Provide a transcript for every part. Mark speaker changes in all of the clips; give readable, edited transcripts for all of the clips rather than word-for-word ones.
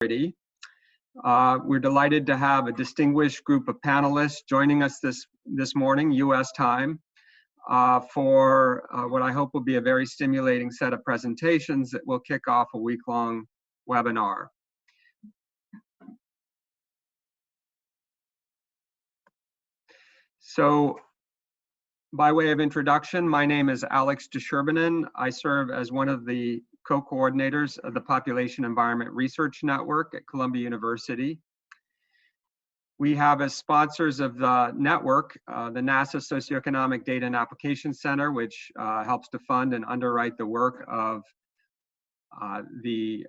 Speaker 1: Insecurity. We're delighted to have a distinguished group of panelists joining us this morning, U.S. time, for what I hope will be a very stimulating set of presentations that will kick off a week-long webinar. So, by way of introduction, my name is Alex Desherbinen. I serve as one of the co-coordinators of the Population Environment Research Network at Columbia University. We have as sponsors of the network, the NASA Socioeconomic Data and Application Center, which helps to fund and underwrite the work of the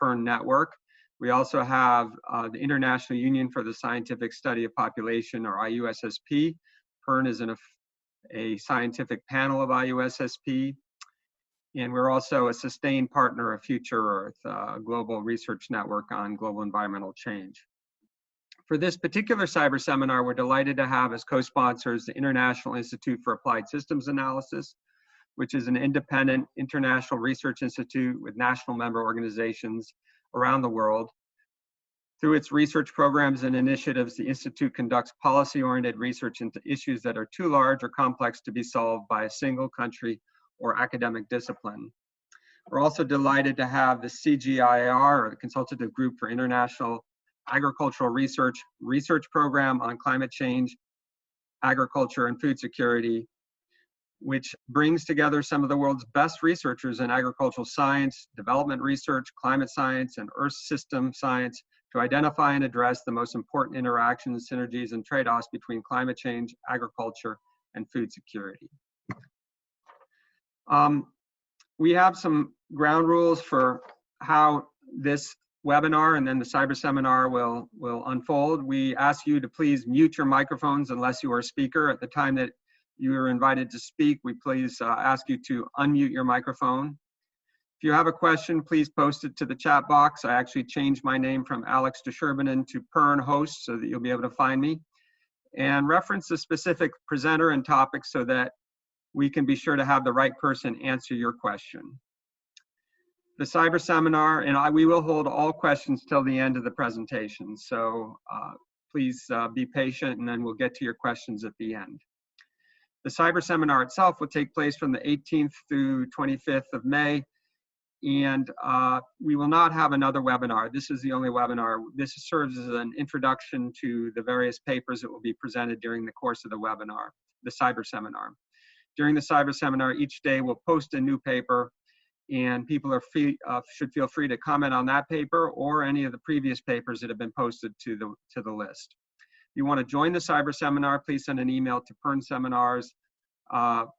Speaker 1: PERN network. We also have the International Union for the Scientific Study of Population, or IUSSP. PERN is a scientific panel of IUSSP. And we're also a sustained partner of Future Earth, a global research network on global environmental change. For this particular cyber seminar, we're delighted to have as co-sponsors the International Institute for Applied Systems Analysis, which is an independent international research institute with national member organizations around the world. Through its research programs and initiatives, the Institute conducts policy-oriented research into issues that are too large or complex to be solved by a single country or academic discipline. We're also delighted to have the CGIAR, or the Consultative Group for International Agricultural Research program on climate change, agriculture, and food security, which brings together some of the world's best researchers in agricultural science, development research, climate science, and earth system science to identify and address the most important interactions, synergies, and trade-offs between climate change, agriculture, and food security. We have some ground rules for how this webinar and then the cyber seminar will unfold. We ask you to please mute your microphones unless you are a speaker. At the time that you are invited to speak, we please ask you to unmute your microphone. If you have a question, please post it to the chat box. I actually changed my name from Alex Desherbinen to PERN host so that you'll be able to find me. And reference the specific presenter and topic so that we can be sure to have the right person answer your question. The cyber seminar, and we will hold all questions till the end of the presentation. So please be patient, and then we'll get to your questions at the end. The cyber seminar itself will take place from the 18th through 25th of May, and we will not have another webinar. This is the only webinar. This serves as an introduction to the various papers that will be presented during the course of the webinar, the cyber seminar. During the cyber seminar, each day we'll post a new paper, and people should feel free to comment on that paper or any of the previous papers that have been posted to the list. If you want to join the cyber seminar, please send an email to PERN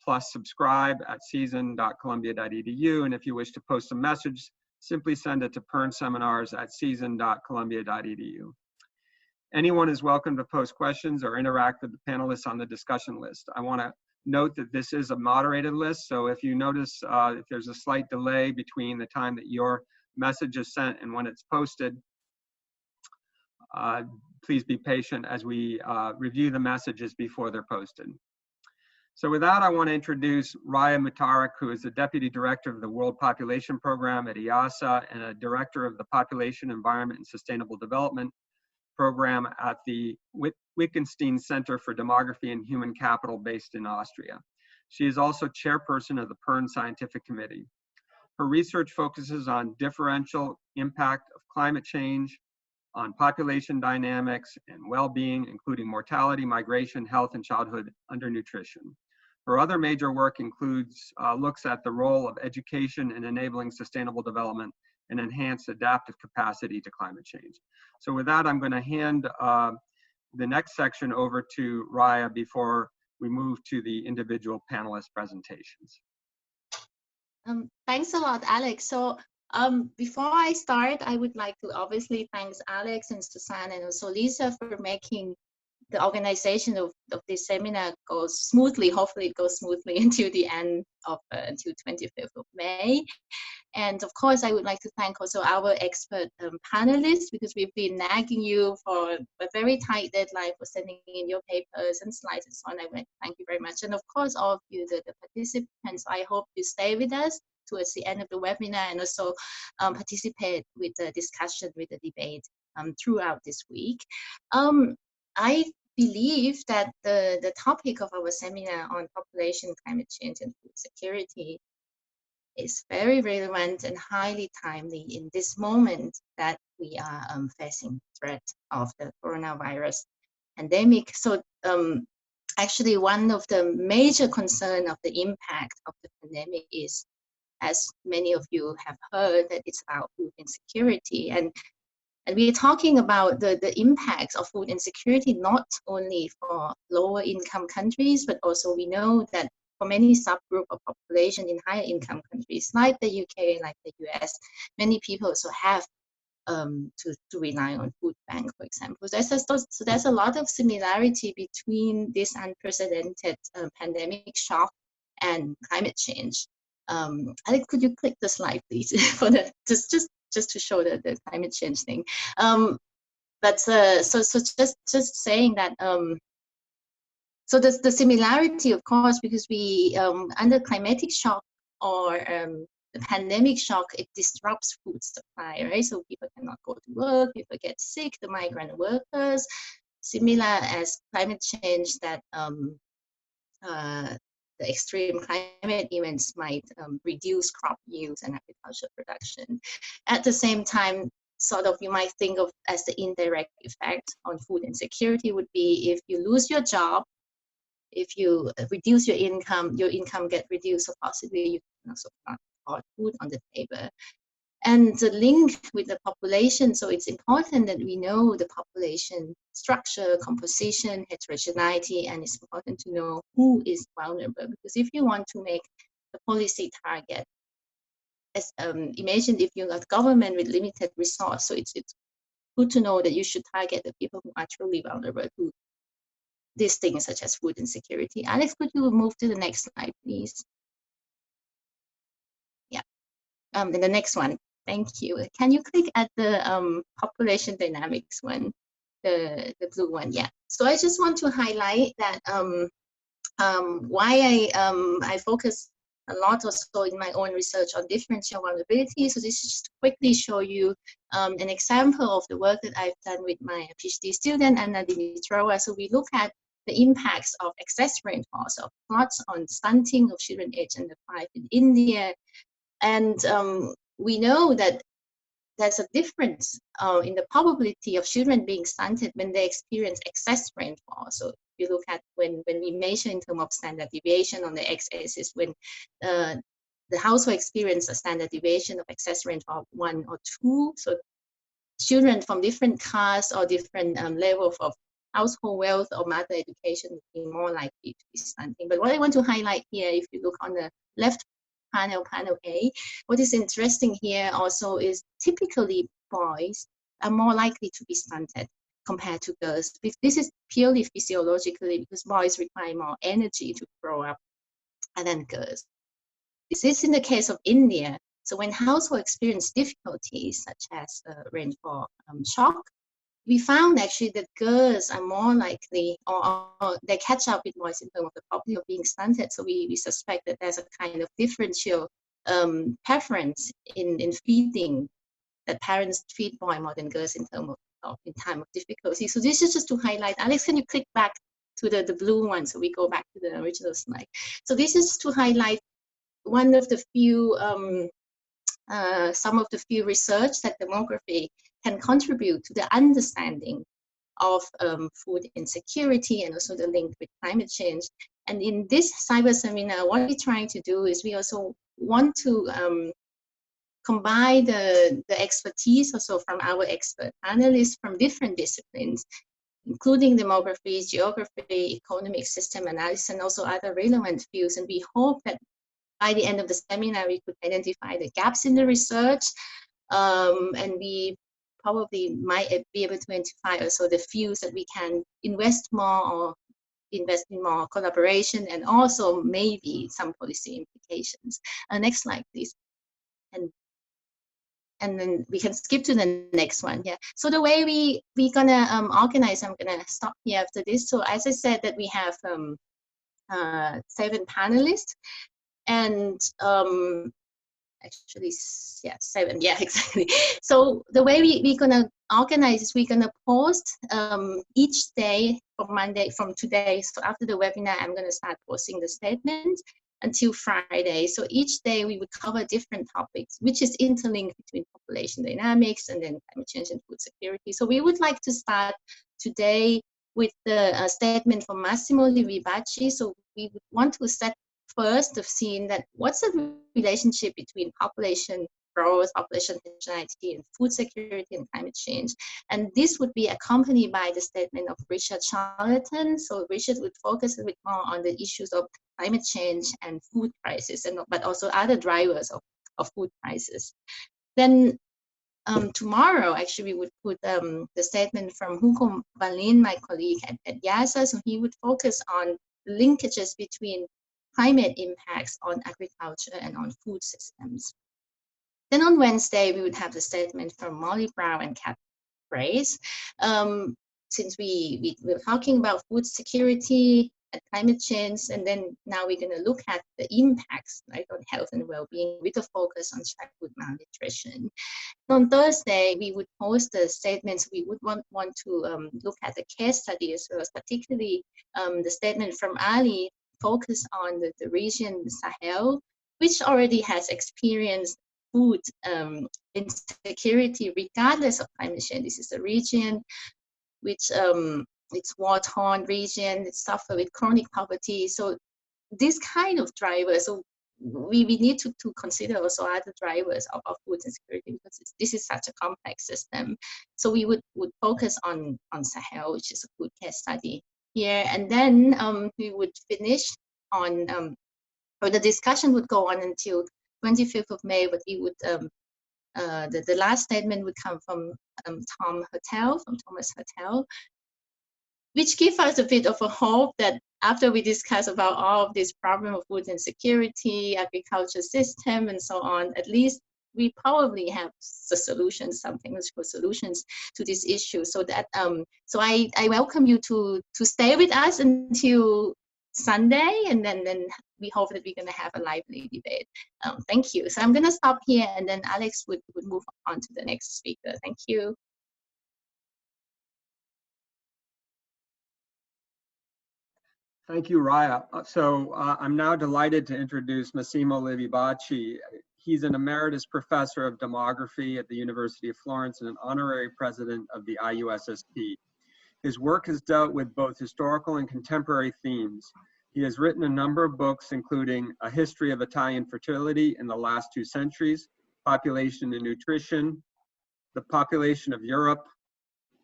Speaker 1: plus subscribe at season.columbia.edu. And if you wish to post a message, simply send it to pernseminars@season.columbia.edu. Anyone is welcome to post questions or interact with the panelists on the discussion list. I want to note that this is a moderated list, so if you notice if there's a slight delay between the time that your message is sent and when it's posted, please be patient as we review the messages before they're posted. So with that, I want to introduce Raya Mutarak, who is the Deputy Director of the World Population Program at EASA and a Director of the Population, Environment, and Sustainable Development Program at the Wittgenstein Center for Demography and Human Capital based in Austria. She is also chairperson of the PERN Scientific Committee. Her research focuses on differential impact of climate change on population dynamics and well-being, including mortality, migration, health, and childhood undernutrition. Her other major work includes looks at the role of education in enabling sustainable development and enhance adaptive capacity to climate change. So with that, I'm going to hand the next section over to Raya before we move to the individual panelist presentations.
Speaker 2: Thanks a lot, Alex. So before I start, I would like to obviously thank Alex and Susanne and also Lisa for making the organization of this seminar go smoothly. Hopefully it goes smoothly until the end of until 25th of May. And of course, I would like to thank also our expert panelists, because we've been nagging you for a very tight deadline for sending in your papers and slides and so on. I would like to thank you very much. And of course, all of you, the participants, I hope you stay with us towards the end of the webinar, and also participate with the discussion, with the debate throughout this week. I believe that the topic of our seminar on population, climate change, and food security is very relevant and highly timely in this moment that we are facing threat of the coronavirus pandemic. So actually, one of the major concern of the impact of the pandemic is, as many of you have heard, that it's about food insecurity. And we are talking about the impacts of food insecurity, not only for lower income countries, but also we know that for many subgroup of population in higher income countries, like the UK, like the US, many people also have to rely on food bank, for example. So there's a lot of similarity between this unprecedented pandemic shock and climate change. Alex, could you click the slide, please, for the just to show the climate change thing. So just saying that. So the similarity, of course, because we under climatic shock or the pandemic shock, it disrupts food supply, right? So people cannot go to work, people get sick, the migrant workers. Similar as climate change, that the extreme climate events might reduce crop yields and agricultural production. At the same time, sort of you might think of as the indirect effect on food insecurity would be if you lose your job, if you reduce your income get reduced, so possibly you can also not afford food on the table. And the link with the population, so it's important that we know the population structure, composition, heterogeneity, and it's important to know who is vulnerable, because if you want to make a policy target, as imagine if you're a government with limited resource, so it's good to know that you should target the people who are truly vulnerable to these things such as food insecurity. Alex, could you move to the next slide, please? Yeah, and the next one. Thank you. Can you click at the population dynamics one, the blue one? Yeah. So I just want to highlight that why I focus a lot also in my own research on differential vulnerability. So this is just to quickly show you an example of the work that I've done with my PhD student, Anna Dimitrova. So we look at the impacts of excess rainfall, so floods on stunting of children aged under 5 in India. And we know that there's a difference in the probability of children being stunted when they experience excess rainfall. So if you look at when we measure in terms of standard deviation on the x-axis, when the household experience a standard deviation of excess rainfall 1 or 2, so children from different castes or different levels of household wealth or mother education would be more likely to be stunting. But what I want to highlight here, if you look on the left panel A, what is interesting here also is typically boys are more likely to be stunted compared to girls. This is purely physiologically because boys require more energy to grow up than girls. This is in the case of India. So when households experience difficulties such as rainfall shock, we found actually that girls are more likely, or they catch up with boys in terms of the probability of being stunted. So we suspect that there's a kind of differential preference in feeding, that parents feed boys more than girls in terms of in time of difficulty. So this is just to highlight. Alex, can you click back to the blue one so we go back to the original slide? So this is to highlight one of the few, some of the few research that demography can contribute to the understanding of food insecurity and also the link with climate change. And in this cyber seminar, what we're trying to do is we also want to combine the expertise also from our expert panelists from different disciplines, including demography, geography, economic system analysis, and also other relevant fields. And we hope that by the end of the seminar, we could identify the gaps in the research, and we probably might be able to identify also the fields that we can invest more or invest in more collaboration, and also maybe some policy implications. Next slide, please. And then we can skip to the next one. Yeah. So the way we're gonna organize, I'm gonna stop here after this. So as I said, that we have 7 panelists, and actually, yeah, 7, yeah, exactly. So the way we're gonna organize is we're gonna post each day from Monday, from today. So after the webinar, I'm gonna start posting the statement until Friday. So each day we would cover different topics, which is interlinked between population dynamics and then climate change and food security. So we would like to start today with the statement from Massimo Livi-Bacci. So we would want to set first of seeing that what's the relationship between population growth, population heterogeneity, and food security and climate change. And this would be accompanied by the statement of Richard Charlton. So Richard would focus a bit more on the issues of climate change and food prices, and but also other drivers of food prices. Then tomorrow, actually, we would put the statement from Hugo Valin, my colleague at YASA. So he would focus on linkages between climate impacts on agriculture and on food systems. Then on Wednesday, we would have the statement from Molly Brown and Kat Brace. Since we were talking about food security and climate change, and then now we're going to look at the impacts, right, on health and well-being with a focus on childhood malnutrition. On Thursday, we would post the statements. We would want to look at the case study as well as particularly the statement from Ali focus on the region Sahel, which already has experienced food insecurity regardless of climate change. This is a region which it's war-torn region, it suffers with chronic poverty. So this kind of driver, so we need to consider also other drivers of food insecurity because this is such a complex system. So we would focus on Sahel, which is a good case study here. And then we would finish on, or the discussion would go on until 25th of May, but we would, the last statement would come from Thomas Hertel, which gives us a bit of a hope that after we discuss about all of this problem of food insecurity, agriculture system, and so on, at least we probably have the solutions, some tangible solutions to this issue. So that so I welcome you to stay with us until Sunday, and then we hope that we're going to have a lively debate. Thank you. So I'm going to stop here, and then Alex would move on to the next speaker. Thank you.
Speaker 1: Thank you, Raya. So I'm now delighted to introduce Massimo Livi-Bacci. He's an emeritus professor of demography at the University of Florence and an honorary president of the IUSSP. His work has dealt with both historical and contemporary themes. He has written a number of books, including A History of Italian Fertility in the Last 2 Centuries, Population and Nutrition, The Population of Europe,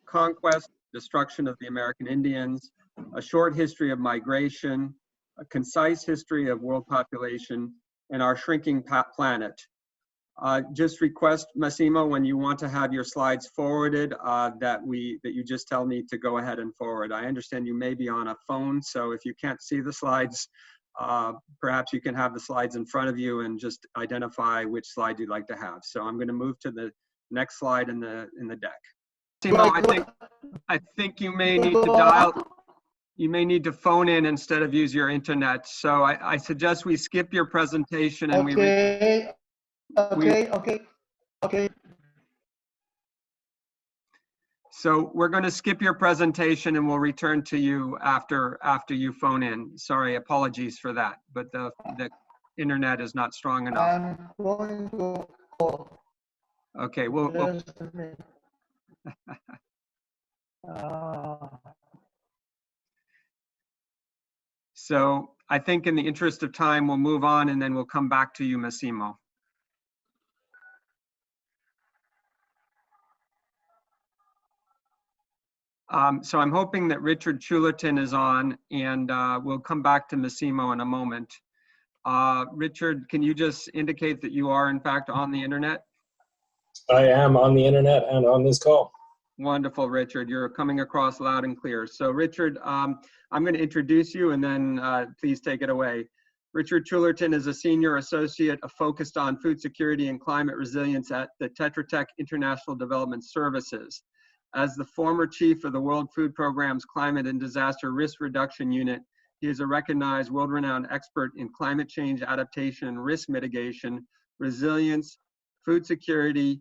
Speaker 1: Conquest, Destruction of the American Indians, A Short History of Migration, A Concise History of World Population, and Our Shrinking Planet. Just request, Massimo, when you want to have your slides forwarded, that you just tell me to go ahead and forward. I understand you may be on a phone, so if you can't see the slides, perhaps you can have the slides in front of you and just identify which slide you'd like to have. So I'm going to move to the next slide in the deck. Massimo, I think you may need to dial. You may need to phone in instead of use your internet. So I suggest we skip your presentation and
Speaker 3: Okay.
Speaker 1: So we're going to skip your presentation and we'll return to you after you phone in. Sorry, apologies for that, but the internet is not strong enough.
Speaker 3: I'm going to call.
Speaker 1: Okay, we'll So I think in the interest of time, we'll move on and then we'll come back to you, Massimo. So I'm hoping that Richard Chulerton is on, and we'll come back to Massimo in a moment. Richard, can you just indicate that you are in fact on the internet?
Speaker 4: I am on the internet and on this call.
Speaker 1: Wonderful, Richard. You're coming across loud and clear. So Richard, I'm going to introduce you and then please take it away. Richard Chulerton is a senior associate focused on food security and climate resilience at the Tetra Tech International Development Services. As the former chief of the World Food Programme's Climate and Disaster Risk Reduction Unit, he is a recognized world-renowned expert in climate change adaptation and risk mitigation resilience, food security,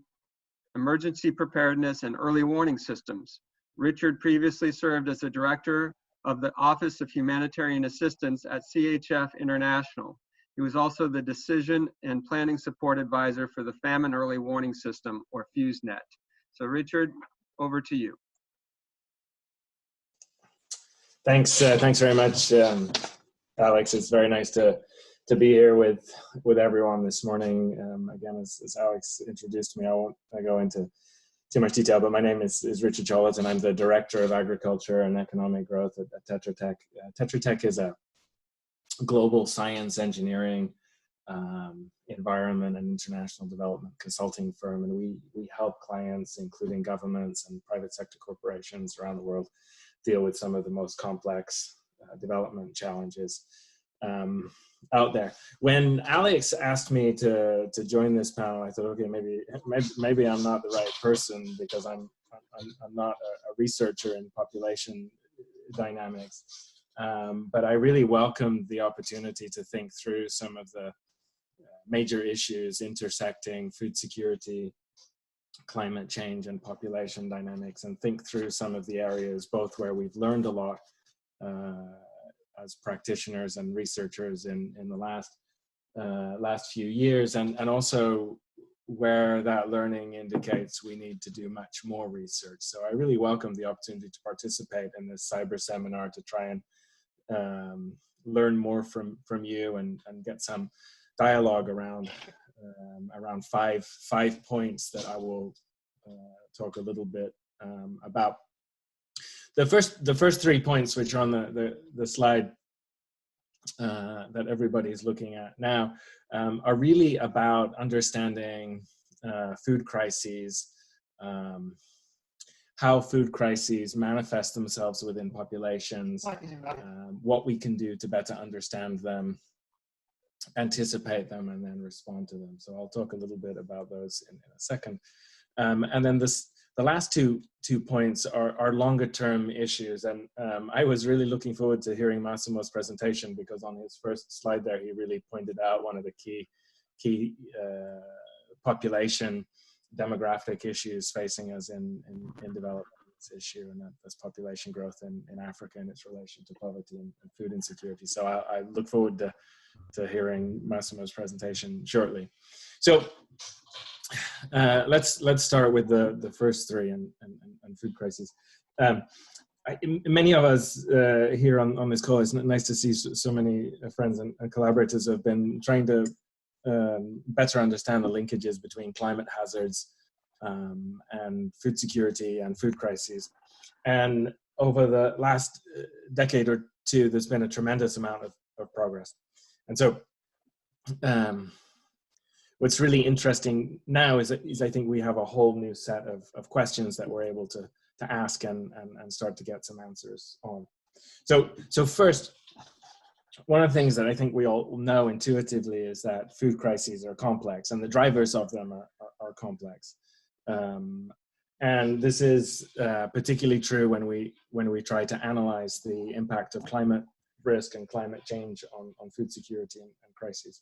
Speaker 1: emergency preparedness, and early warning systems. Richard previously served as the director of the Office of Humanitarian Assistance at CHF International. He was also the Decision and Planning Support Advisor for the Famine Early Warning System, or FuseNet. So Richard, over to you.
Speaker 4: Thanks very much, Alex. It's very nice to be here with everyone this morning. Again, as Alex introduced me, I won't go into too much detail, but my name is Richard Cholet, and I'm the Director of Agriculture and Economic Growth at Tetra Tech. Tetra Tech is a global science, engineering, environment, and international development consulting firm, and we help clients, including governments and private sector corporations around the world, deal with some of the most complex development challenges out there. When Alex asked me to join this panel, I thought, okay, maybe I'm not the right person, because I'm not a researcher in population dynamics. But I really welcomed the opportunity to think through some of the major issues intersecting food security, climate change, and population dynamics, and think through some of the areas both where we've learned a lot as practitioners and researchers in the last few years, and also where that learning indicates we need to do much more research. So I really welcome the opportunity to participate in this cyber seminar to try and learn more from you and get some dialogue around five points that I will talk a little bit about. The first 3 points, which are on the slide that everybody's looking at now, are really about understanding food crises, how food crises manifest themselves within populations, what we can do to better understand them, anticipate them, and then respond to them. So I'll talk a little bit about those in a second. And then the last two points are longer term issues. And I was really looking forward to hearing Massimo's presentation, because on his first slide there, he really pointed out one of the key population demographic issues facing us in development issue, and that's population growth in Africa and its relation to poverty and food insecurity. So I look forward to hearing Massimo's presentation shortly. So let's start with the first three and food crises. Many of us here on this call, it's nice to see so many friends and collaborators have been trying to better understand the linkages between climate hazards and food security and food crises. And over the last decade or two, there's been a tremendous amount of progress. And so what's really interesting now is I think we have a whole new set of questions that we're able to ask and start to get some answers on. So first, one of the things that I think we all know intuitively is that food crises are complex, and the drivers of them are complex. And this is particularly true when we try to analyze the impact of climate risk and climate change on food security and crises.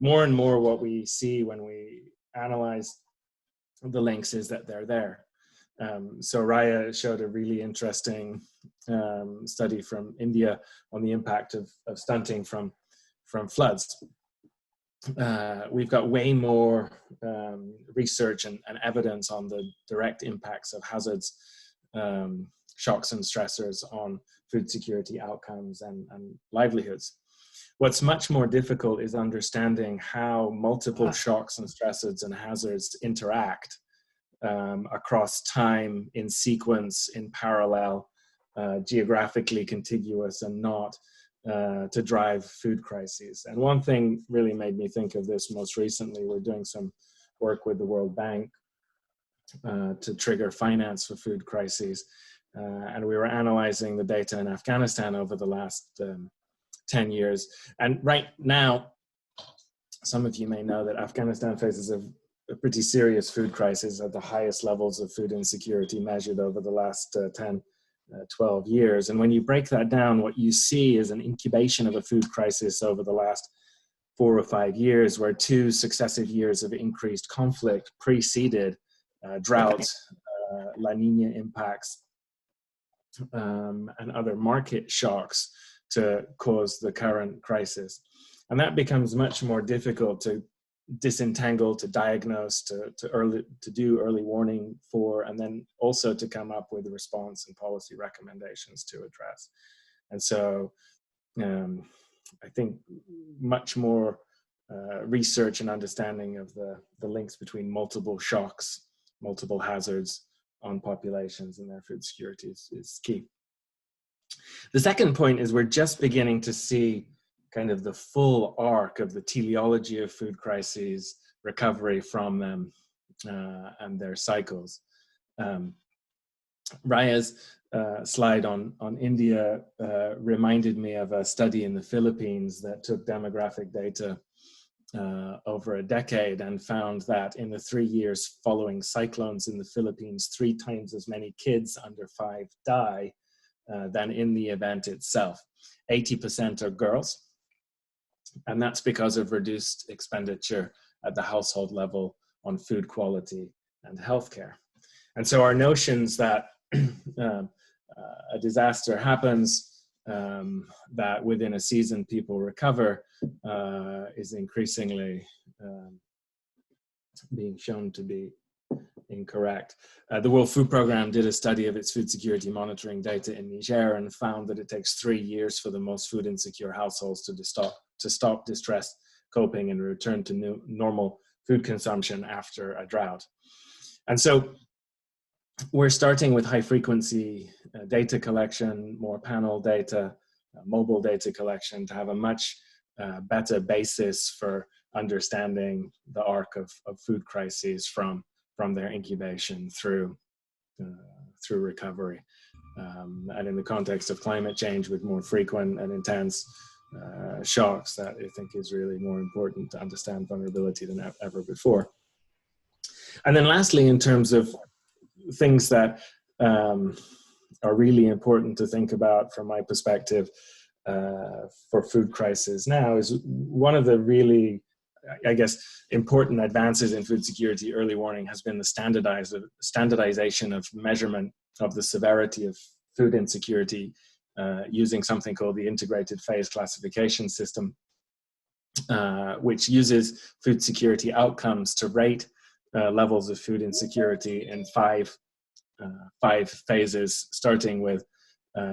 Speaker 4: More and more what we see when we analyze the links is that they're there. So Raya showed a really interesting study from India on the impact of stunting from floods. We've got way more research and evidence on the direct impacts of hazards, shocks and stressors on food security outcomes and livelihoods. What's much more difficult is understanding how multiple shocks and stressors and hazards interact across time, in sequence, in parallel, geographically contiguous and not, to drive food crises. And one thing really made me think of this most recently. We're doing some work with the World Bank to trigger finance for food crises. And we were analyzing the data in Afghanistan over the last 10 years. And right now, some of you may know that Afghanistan faces a pretty serious food crisis at the highest levels of food insecurity measured over the last 10, 12 years. And when you break that down, what you see is an incubation of a food crisis over the last 4 or 5 years, where 2 successive years of increased conflict preceded drought, La Nina impacts, and other market shocks to cause the current crisis. And that becomes much more difficult to disentangle, to diagnose, to do early warning for, and then also to come up with a response and policy recommendations to address. And so I think much more research and understanding of the links between multiple shocks, multiple hazards on populations and their food security is key. The second point is we're just beginning to see kind of the full arc of the teleology of food crises, recovery from them, and their cycles. Raya's slide on India reminded me of a study in the Philippines that took demographic data over a decade and found that in the 3 years following cyclones in the Philippines, 3 times as many kids under 5 die than in the event itself. 80% are girls, and that's because of reduced expenditure at the household level on food quality and healthcare. And so our notions that a disaster happens, that within a season people recover, is increasingly being shown to be incorrect. The World Food Programme did a study of its food security monitoring data in Niger and found that it takes 3 years for the most food insecure households to stop distress coping and return to normal food consumption after a drought. And so we're starting with high frequency data collection, more panel data, mobile data collection to have a much better basis for understanding the arc of food crises from their incubation through recovery. And in the context of climate change with more frequent and intense shocks, that I think is really more important to understand vulnerability than ever before. And then lastly, in terms of things that are really important to think about from my perspective for food crisis now is one of the really, I guess, important advances in food security early warning has been the standardization of measurement of the severity of food insecurity using something called the integrated phase classification system, which uses food security outcomes to rate levels of food insecurity in five phases, starting with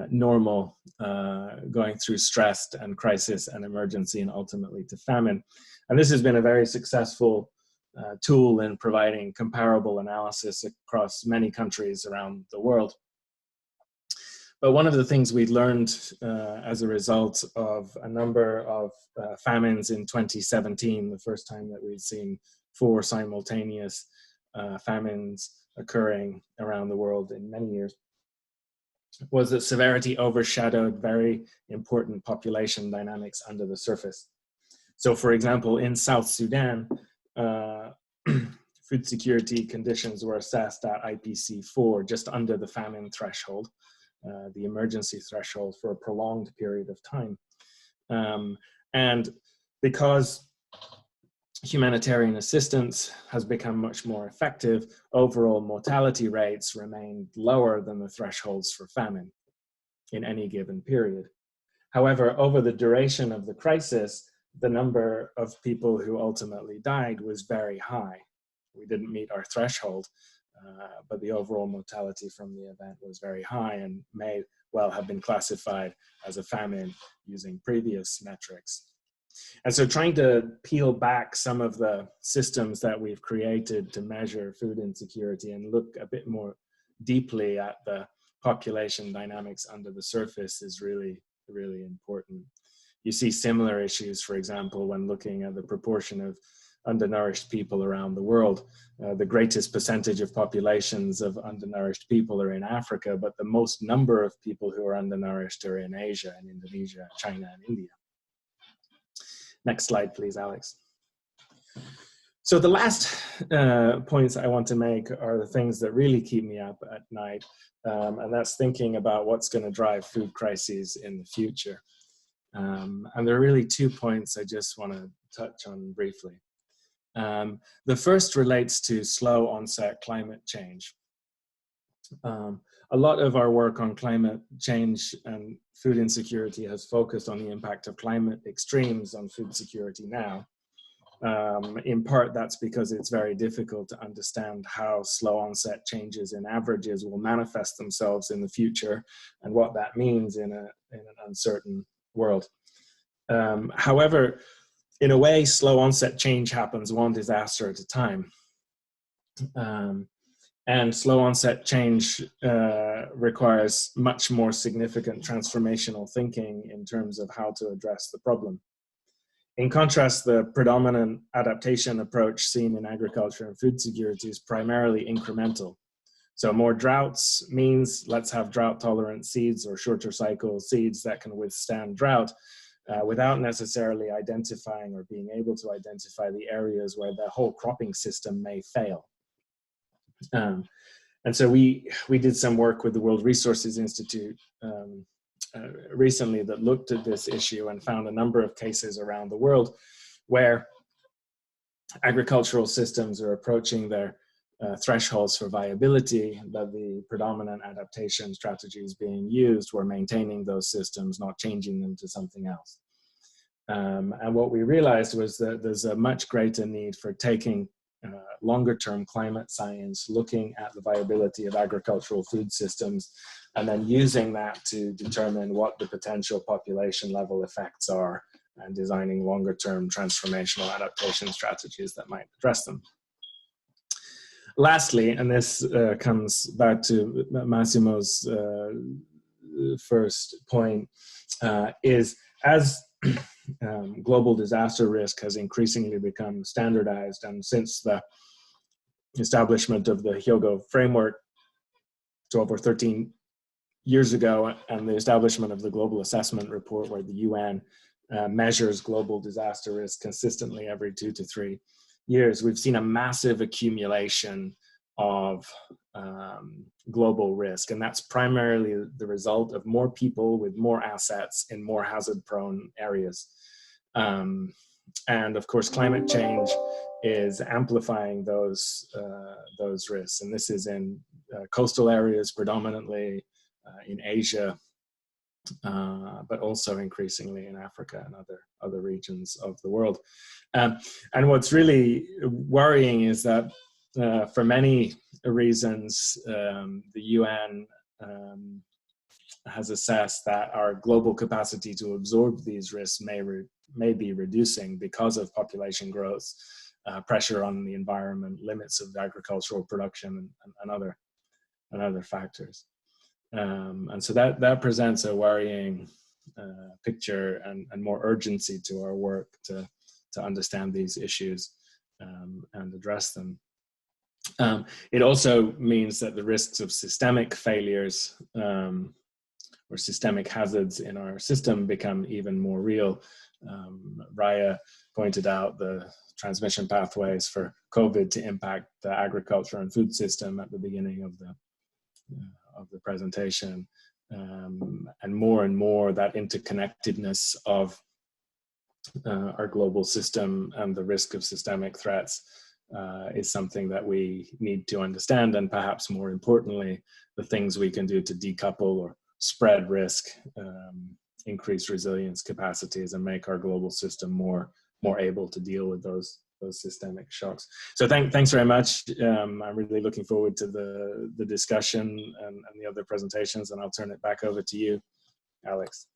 Speaker 4: normal, going through stressed and crisis and emergency, and ultimately to famine. And this has been a very successful tool in providing comparable analysis across many countries around the world. But one of the things we learned as a result of a number of famines in 2017, the first time that we'd seen 4 simultaneous famines occurring around the world in many years, was that severity overshadowed very important population dynamics under the surface. So for example, in South Sudan, food security conditions were assessed at IPC4, just under the famine threshold, the emergency threshold for a prolonged period of time. And because humanitarian assistance has become much more effective, overall mortality rates remained lower than the thresholds for famine in any given period. However, over the duration of the crisis, the number of people who ultimately died was very high. We didn't meet our threshold, but the overall mortality from the event was very high and may well have been classified as a famine using previous metrics. And so trying to peel back some of the systems that we've created to measure food insecurity and look a bit more deeply at the population dynamics under the surface is really, really important. You see similar issues, for example, when looking at the proportion of undernourished people around the world. The greatest percentage of populations of undernourished people are in Africa, but the most number of people who are undernourished are in Asia and Indonesia, China and India. Next slide, please, Alex. So the last points I want to make are the things that really keep me up at night, and that's thinking about what's going to drive food crises in the future. And there are really 2 points I just want to touch on briefly. The first relates to slow onset climate change. A lot of our work on climate change and food insecurity has focused on the impact of climate extremes on food security now. In part, that's because it's very difficult to understand how slow onset changes in averages will manifest themselves in the future and what that means in an uncertain world. However, in a way, slow onset change happens one disaster at a time. And slow onset change requires much more significant transformational thinking in terms of how to address the problem. In contrast, the predominant adaptation approach seen in agriculture and food security is primarily incremental. So more droughts means let's have drought-tolerant seeds or shorter cycle seeds that can withstand drought without necessarily identifying or being able to identify the areas where the whole cropping system may fail. And so we did some work with the World Resources Institute recently that looked at this issue and found a number of cases around the world where agricultural systems are approaching their thresholds for viability, but the predominant adaptation strategies being used were maintaining those systems, not changing them to something else. And what we realized was that there's a much greater need for taking longer-term climate science, looking at the viability of agricultural food systems, and then using that to determine what the potential population level effects are and designing longer-term transformational adaptation strategies that might address them. Lastly, and this comes back to Massimo's first point, is as global disaster risk has increasingly become standardized, and since the establishment of the Hyogo framework 12 or 13 years ago and the establishment of the Global Assessment Report, where the UN measures global disaster risk consistently every 2 to 3 years, we've seen a massive accumulation of global risk, and that's primarily the result of more people with more assets in more hazard-prone areas. And of course, climate change is amplifying those risks, and this is in coastal areas predominantly, in Asia, but also increasingly in Africa and other regions of the world. And what's really worrying is that for many reasons, the UN has assessed that our global capacity to absorb these risks may be reducing because of population growth, pressure on the environment, limits of agricultural production, and other factors. And so that presents a worrying picture and more urgency to our work to understand these issues and address them. It also means that the risks of systemic failures or systemic hazards in our system become even more real. Raya pointed out the transmission pathways for COVID to impact the agriculture and food system at the beginning of the presentation. And more that interconnectedness of our global system and the risk of systemic threats is something that we need to understand, and perhaps more importantly, the things we can do to decouple or spread risk, increase resilience capacities, and make our global system more able to deal with those systemic shocks. So thanks very much. I'm really looking forward to the discussion and the other presentations, and I'll turn it back over to you, Alex.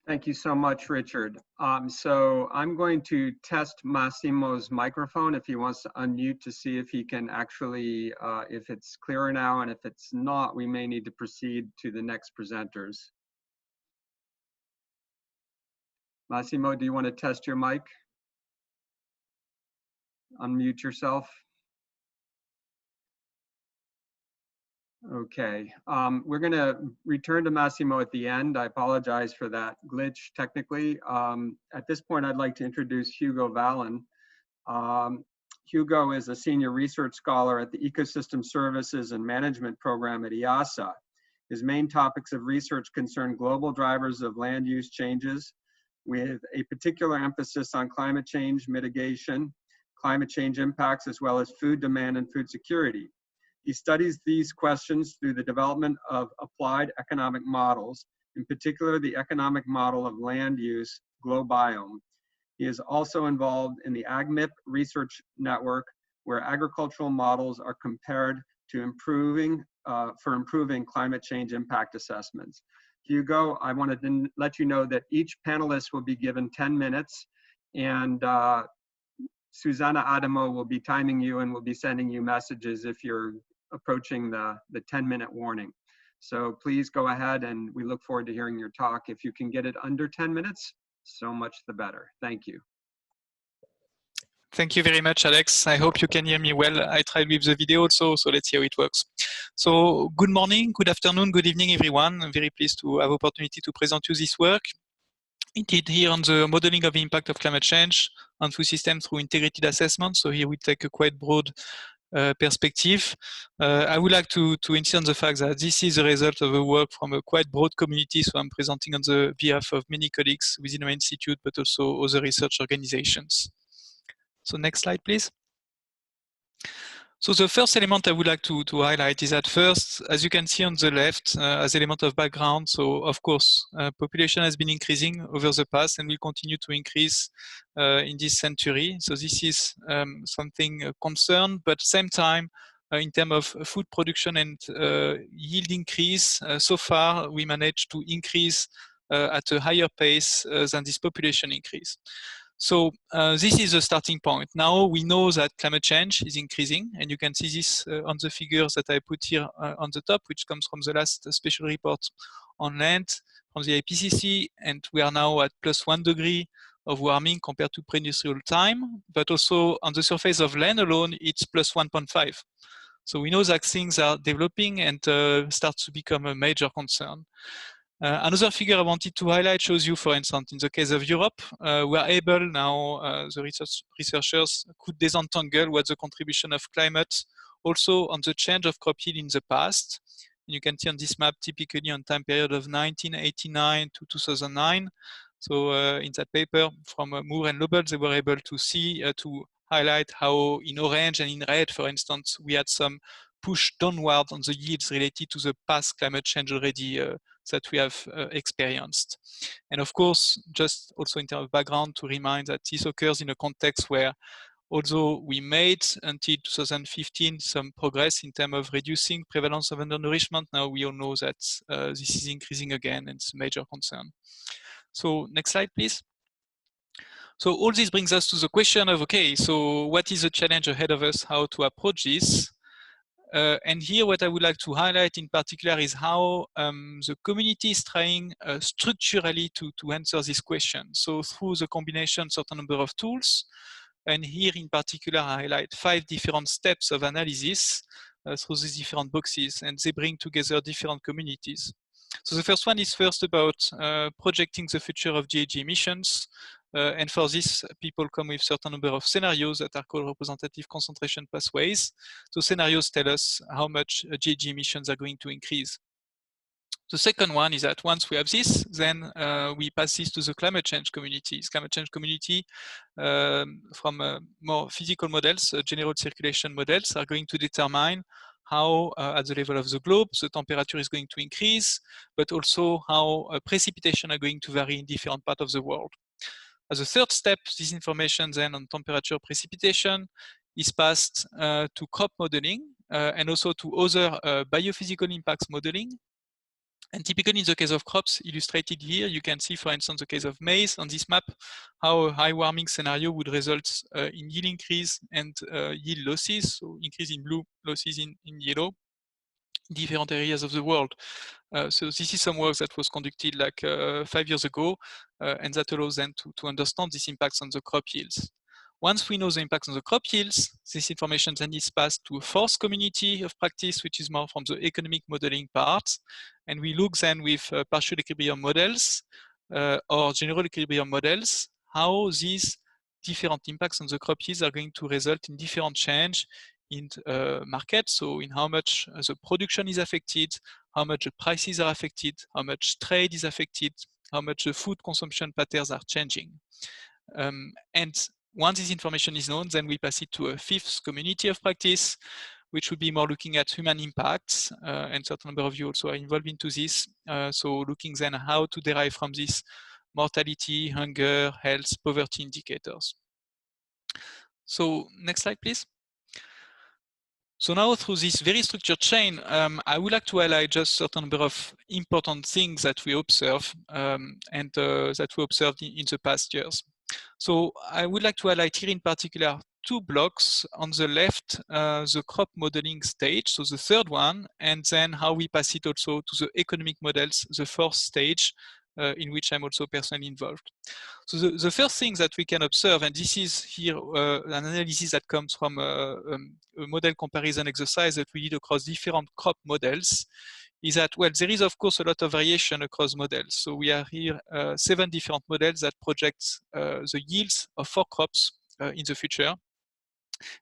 Speaker 1: Thank you so much, Richard. So I'm going to test Massimo's microphone if he wants to unmute to see if he can actually, if it's clearer now, and if it's not, we may need to proceed to the next presenters. Massimo, do you want to test your mic? Unmute yourself. Okay, we're going to return to Massimo at the end. I apologize for that glitch technically. At this point, I'd like to introduce Hugo Vallon. Hugo is a senior research scholar at the Ecosystem Services and Management Program at IASA. His main topics of research concern global drivers of land use changes, with a particular emphasis on climate change mitigation, climate change impacts, as well as food demand and food security. He studies these questions through the development of applied economic models, in particular the economic model of land use, GLOBIOME. He is also involved in the AgMIP research network, where agricultural models are compared to improving climate change impact assessments. Hugo, I wanted to let you know that each panelist will be given 10 minutes, and Susanna Adamo will be timing you and will be sending you messages if you're approaching the 10-minute warning. So please go ahead, and we look forward to hearing your talk. If you can get it under 10 minutes, so much the better. Thank you.
Speaker 5: Thank you very much, Alex. I hope you can hear me well. I tried with the video also, so let's see how it works. So good morning, good afternoon, good evening, everyone. I'm very pleased to have opportunity to present you this work. Indeed, here on the modeling of the impact of climate change on food systems through integrated assessment. So here we take a quite broad perspective. I would like to insist on the fact that this is a result of a work from a quite broad community. So I'm presenting on the behalf of many colleagues within our institute, but also other research organizations. So next slide, please. So the first element I would like to highlight is that first, as you can see on the left, as element of background, so of course, population has been increasing over the past and will continue to increase in this century. So this is something concern, but at the same time, in terms of food production and yield increase, so far we managed to increase at a higher pace than this population increase. So this is a starting point. Now we know that climate change is increasing, and you can see this on the figures that I put here on the top, which comes from the last special report on land from the IPCC, and we are now at +1 degree of warming compared to pre-industrial time, but also on the surface of land alone, it's +1.5. So we know that things are developing and start to become a major concern. Another figure I wanted to highlight shows you, for instance, in the case of Europe, we are able now, the researchers could disentangle what the contribution of climate also on the change of crop yield in the past. And you can see on this map typically on time period of 1989 to 2009. So in that paper from Moore and Lobel, they were able to see, to highlight how in orange and in red, for instance, we had some push downward on the yields related to the past climate change already that we have experienced. And of course, just also in terms of background, to remind that this occurs in a context where, although we made until 2015 some progress in terms of reducing prevalence of undernourishment, now we all know that this is increasing again, and it's a major concern. So next slide, please. So all this brings us to the question of, okay, so what is the challenge ahead of us, how to approach this? And here what I would like to highlight in particular is how the community is trying structurally to answer this question. So through the combination certain number of tools, and here in particular I highlight 5 different steps of analysis through these different boxes, and they bring together different communities. So the first one is first about projecting the future of GHG emissions. And for this, people come with certain number of scenarios that are called representative concentration pathways. So scenarios tell us how much GHG emissions are going to increase. The second one is that once we have this, then we pass this to the climate change communities. Climate change community from more physical models, general circulation models, are going to determine how at the level of the globe the temperature is going to increase, but also how precipitation are going to vary in different parts of the world. As a third step, this information then on temperature precipitation is passed to crop modeling and also to other biophysical impacts modeling. And typically in the case of crops illustrated here, you can see, for instance, the case of maize on this map, how a high warming scenario would result in yield increase and yield losses, so increase in blue, losses in yellow, in different areas of the world. So this is some work that was conducted like 5 years ago, and that allows them to understand these impacts on the crop yields. Once we know the impacts on the crop yields, this information then is passed to a fourth community of practice, which is more from the economic modeling part. And we look then with partial equilibrium models or general equilibrium models, how these different impacts on the crop yields are going to result in different change in the market. So in how much the production is affected, how much the prices are affected, how much trade is affected, how much the food consumption patterns are changing. And once this information is known, then we pass it to a fifth community of practice, which would be more looking at human impacts, and certain number of you also are involved into this. So looking then how to derive from this mortality, hunger, health, poverty indicators. So next slide, please. So now through this very structured chain, I would like to highlight just a certain number of important things that we observe and that we observed in the past years. So I would like to highlight here in particular two blocks. On the left, the crop modeling stage, so the third one, and then how we pass it also to the economic models, the fourth stage, in which I'm also personally involved. So the first thing that we can observe, and this is here an analysis that comes from a model comparison exercise that we did across different crop models, is that, well, there is of course a lot of variation across models. So we are here 7 different models that project the yields of 4 crops in the future.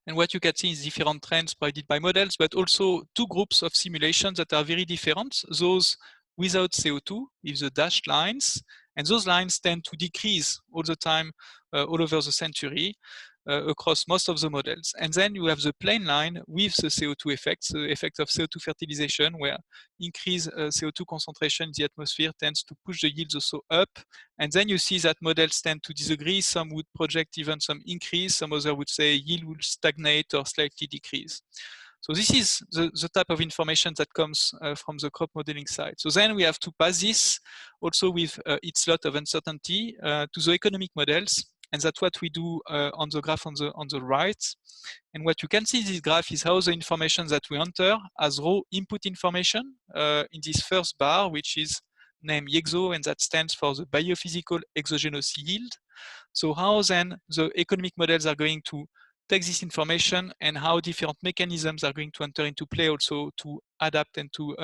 Speaker 5: And what you can see is different trends provided by models, but also 2 groups of simulations that are very different. Those without CO2, with the dashed lines, and those lines tend to decrease all the time, all over the century, across most of the models. And then you have the plain line with the CO2 effect, the effect of CO2 fertilization, where increased CO2 concentration in the atmosphere tends to push the yields also up. And then you see that models tend to disagree. Some would project even some increase, some others would say yield will stagnate or slightly decrease. So this is the type of information that comes from the crop modeling side. So then we have to pass this also with its lot of uncertainty to the economic models. And that's what we do on the graph on the right. And what you can see in this graph is how the information that we enter as raw input information in this first bar, which is named YEXO, and that stands for the biophysical exogenous yield. So how then the economic models are going to take this information and how different mechanisms are going to enter into play also to adapt and to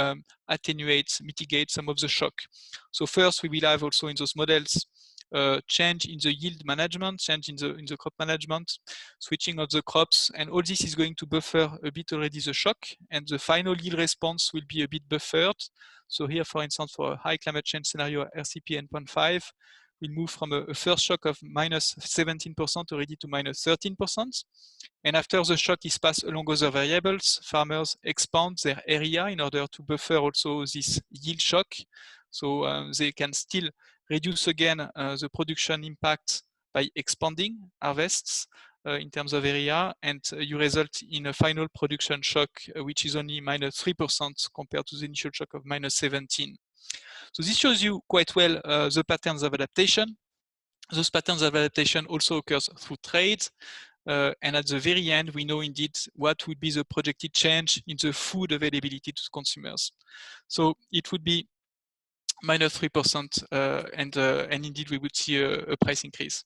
Speaker 5: attenuate, mitigate some of the shock. So first we will have also in those models change in the yield management, change in the crop management, switching of the crops, and all this is going to buffer a bit already the shock, and the final yield response will be a bit buffered. So here, for instance, for a high climate change scenario, RCP N.5, we'll move from a first shock of minus 17% already to minus 13%. And after the shock is passed along other variables, farmers expand their area in order to buffer also this yield shock. So they can still reduce again the production impact by expanding harvests in terms of area, and you result in a final production shock which is only minus 3% compared to the initial shock of minus 17. So this shows you quite well the patterns of adaptation. Those patterns of adaptation also occurs through trade. And at the very end, we know indeed what would be the projected change in the food availability to consumers. So it would be minus 3%, and indeed we would see a price increase.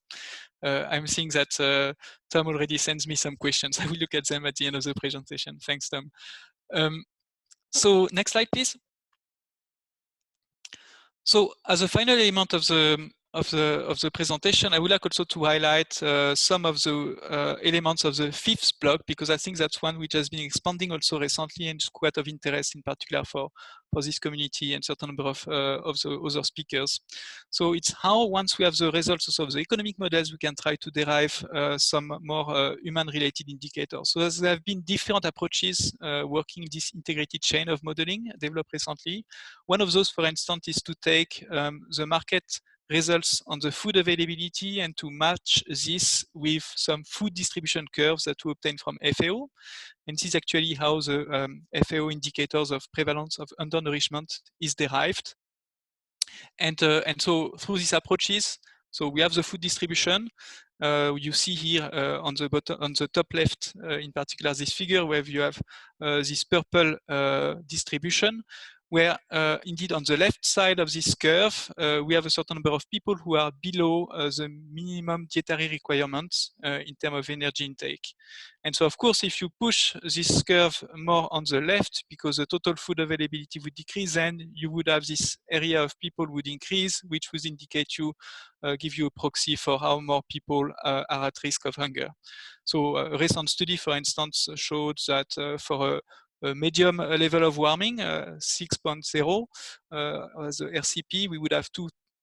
Speaker 5: I'm seeing that Tom already sends me some questions. I will look at them at the end of the presentation. Thanks, Tom. So next slide, please. So as a final element of the presentation, I would like also to highlight some of the elements of the fifth block, because I think that's one which has been expanding also recently and is quite of interest in particular for this community and certain number of the other speakers. So it's how, once we have the results of the economic models, we can try to derive some more human-related indicators. So there have been different approaches working this integrated chain of modeling developed recently. One of those, for instance, is to take the market results on the food availability and to match this with some food distribution curves that we obtain from FAO. And this is actually how the FAO indicators of prevalence of undernourishment is derived. And so through these approaches, so we have the food distribution. You see here on the bottom, on the top left, in particular, this figure where you have this purple distribution, where indeed on the left side of this curve, we have a certain number of people who are below the minimum dietary requirements in terms of energy intake. And so, of course, if you push this curve more on the left, because the total food availability would decrease, then you would have this area of people would increase, which would indicate you, give you a proxy for how more people are at risk of hunger. So a recent study, for instance, showed that for a medium level of warming, 6.0, as a RCP, we would have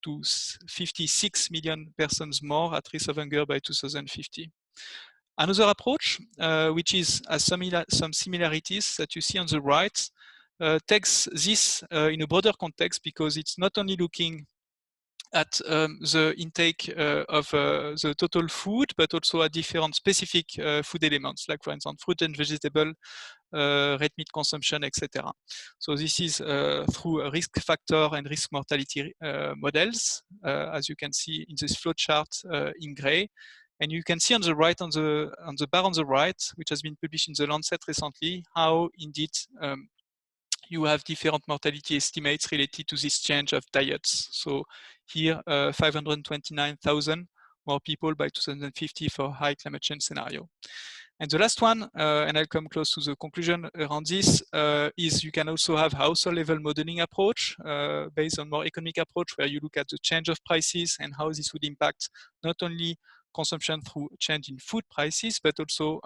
Speaker 5: to 56 million persons more at risk of hunger by 2050. Another approach, which has some similarities that you see on the right, takes this in a broader context, because it's not only looking at the intake of the total food, but also at different specific food elements, like for instance, fruit and vegetable, red meat consumption, etc. So this is through a risk factor and risk mortality models, as you can see in this flow chart in gray. And you can see on the right, on the bar on the right, which has been published in The Lancet recently, how indeed you have different mortality estimates related to this change of diets. So here, 529,000 more people by 2050 for high climate change scenario. And the last one, and I'll come close to the conclusion around this, is you can also have household level modeling approach based on more economic approach, where you look at the change of prices and how this would impact not only consumption through change in food prices, but also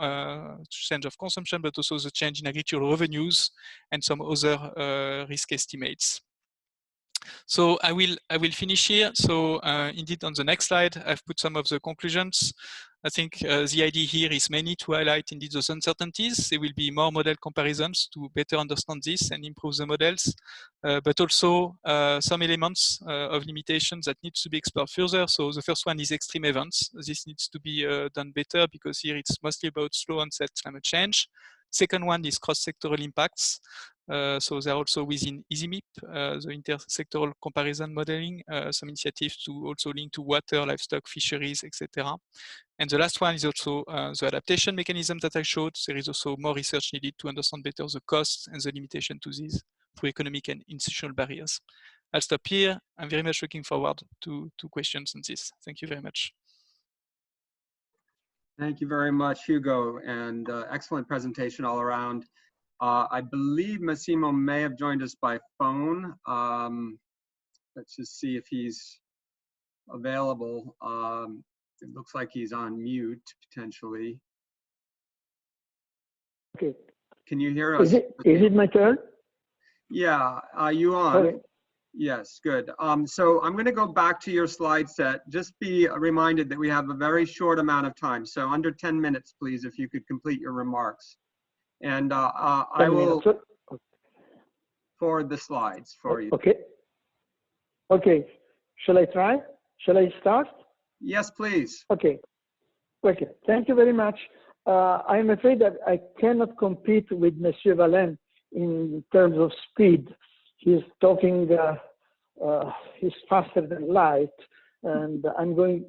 Speaker 5: change of consumption, but also the change in agricultural revenues and some other risk estimates. So I will finish here. So indeed, on the next slide, I've put some of the conclusions. I think the idea here is mainly to highlight indeed those uncertainties. There will be more model comparisons to better understand this and improve the models, but also some elements of limitations that needs to be explored further. So the first one is extreme events. This needs to be done better, because here it's mostly about slow onset climate change. Second one is cross-sectoral impacts. So they're also within EasyMIP, the intersectoral comparison modeling, some initiatives to also link to water, livestock, fisheries, etc. And the last one is also the adaptation mechanism that I showed. There is also more research needed to understand better the costs and the limitation to these through economic and institutional barriers. I'll stop here. I'm very much looking forward to questions on this. Thank you very much.
Speaker 1: Thank you very much, Hugo, and excellent presentation all around. I believe Massimo may have joined us by phone. Let's just see if he's available. It looks like he's on mute, potentially.
Speaker 3: Okay.
Speaker 1: Can you hear us?
Speaker 3: Is it my turn?
Speaker 1: Yeah, you on?
Speaker 3: Okay.
Speaker 1: Yes, good. So I'm going to go back to your slide set. Just be reminded that we have a very short amount of time. So under 10 minutes, please, if you could complete your remarks. And I will forward the slides for you.
Speaker 3: Okay. Okay. Shall I try? Shall I start?
Speaker 1: Yes, please.
Speaker 3: Okay. Okay. Thank you very much. I'm afraid that I cannot compete with Monsieur Valin in terms of speed. He's talking, he's faster than light, and I'm going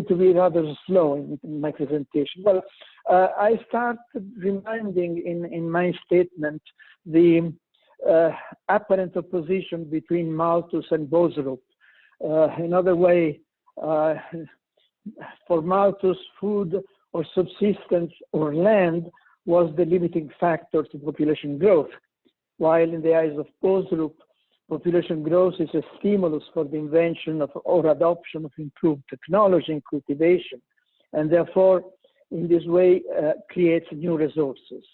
Speaker 3: to be rather slow in my presentation. Well, I started reminding in my statement the apparent opposition between Malthus and Boserup. Another way, for Malthus, food or subsistence or land was the limiting factor to population growth, while in the eyes of Boserup, population growth is a stimulus for the invention of or adoption of improved technology and cultivation, and therefore, in this way, creates new resources.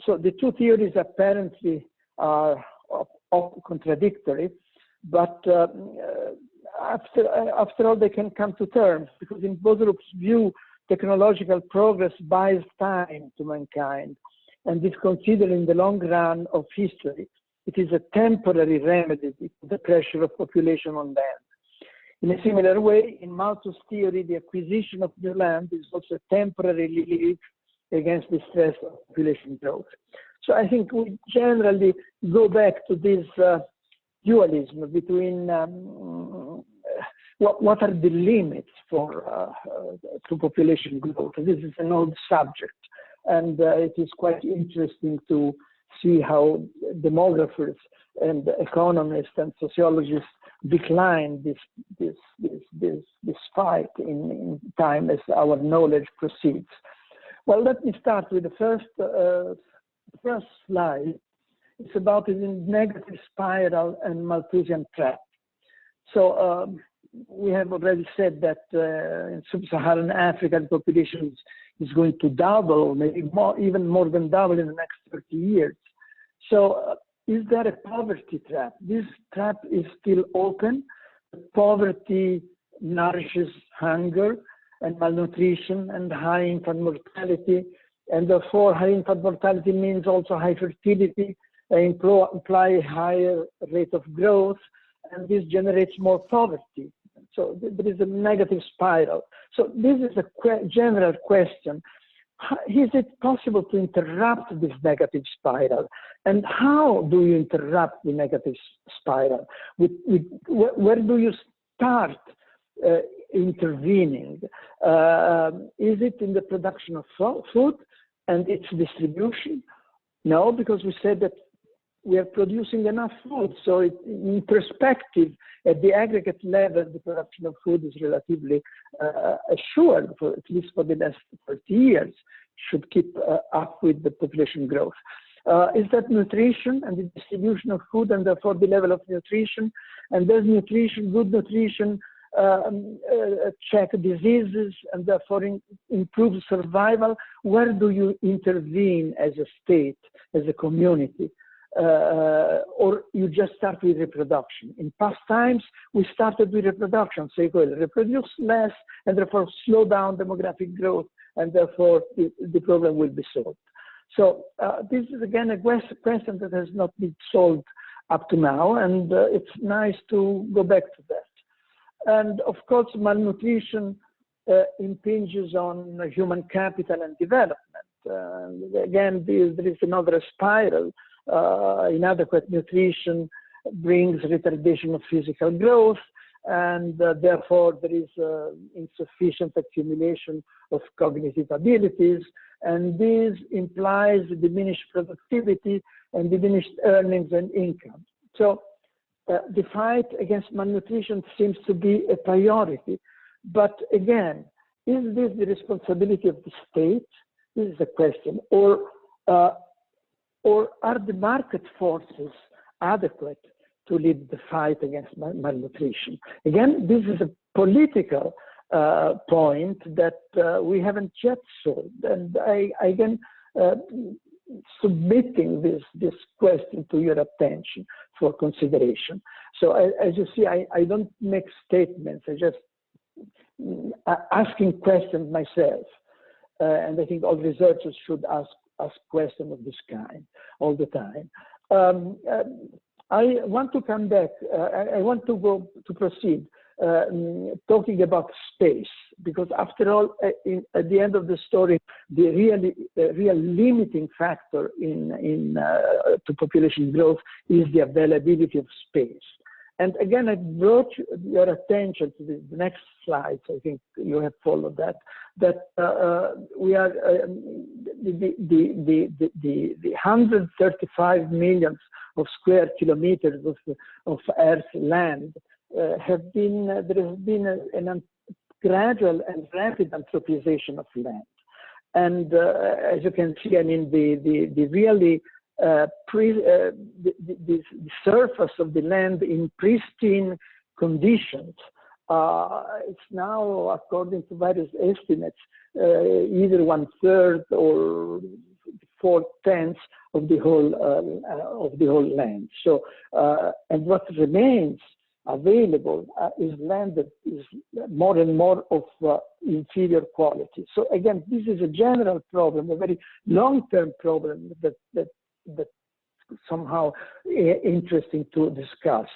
Speaker 3: So the two theories apparently are contradictory, but after all, they can come to terms, because in Boserup's view, technological progress buys time to mankind, and is considered in the long run of history. It is a temporary remedy to the pressure of population on land. In a similar way, in Malthus' theory, the acquisition of new land is also a temporary relief against the stress of population growth. So I think we generally go back to this dualism between what are the limits to population growth. This is an old subject, and it is quite interesting to see how demographers and economists and sociologists decline this fight in time as our knowledge proceeds. Well, let me start with the first slide. It's about the negative spiral and Malthusian trap. So we have already said that in sub-Saharan Africa, the population is going to double, maybe more, even more than double in the next 30 years. So is there a poverty trap? This trap is still open, poverty nourishes hunger and malnutrition and high infant mortality, and therefore high infant mortality means also high fertility, imply higher rate of growth, and this generates more poverty. So there is a negative spiral. So this is a general question. Is it possible to interrupt this negative spiral? And how do you interrupt the negative spiral? Where do you start intervening? Is it in the production of food and its distribution? No, because we said that we are producing enough food. So in perspective, at the aggregate level, the production of food is relatively assured, for at least for the next 30 years, should keep up with the population growth. Is that nutrition and the distribution of food, and therefore the level of nutrition? And does nutrition, good nutrition, check diseases and therefore improve survival? Where do you intervene as a state, as a community? Or you just start with reproduction. In past times, we started with reproduction, say, well, reproduce less and therefore slow down demographic growth, and therefore the problem will be solved. So this is again a question that has not been solved up to now, and it's nice to go back to that. And of course, malnutrition impinges on human capital and development. Again, there is another spiral. Inadequate nutrition brings retardation of physical growth, and therefore there is insufficient accumulation of cognitive abilities, and this implies diminished productivity and diminished earnings and income. So the fight against malnutrition seems to be a priority, but again, is this the responsibility of the state? This is the question. Or are the market forces adequate to lead the fight against malnutrition? Again, this is a political point that we haven't yet solved, and I again submitting this question to your attention for consideration. So as you see, I don't make statements, I just asking questions myself, and I think all researchers should ask questions of this kind all the time. I want to come back, I want to proceed talking about space, because after all, at the end of the story, the real limiting factor to population growth is the availability of space. And again, I brought your attention to the next slides. I think you have followed that we are the 135 million of square kilometers of Earth's land there has been a gradual and rapid anthropization of land. And as you can see, I mean, the surface of the land in pristine conditions, it's now, according to various estimates, either 1/3 or 4/10 of the whole land. So, and what remains available is land that is more and more of inferior quality. So again, this is a general problem, a very long-term problem that somehow interesting to discuss.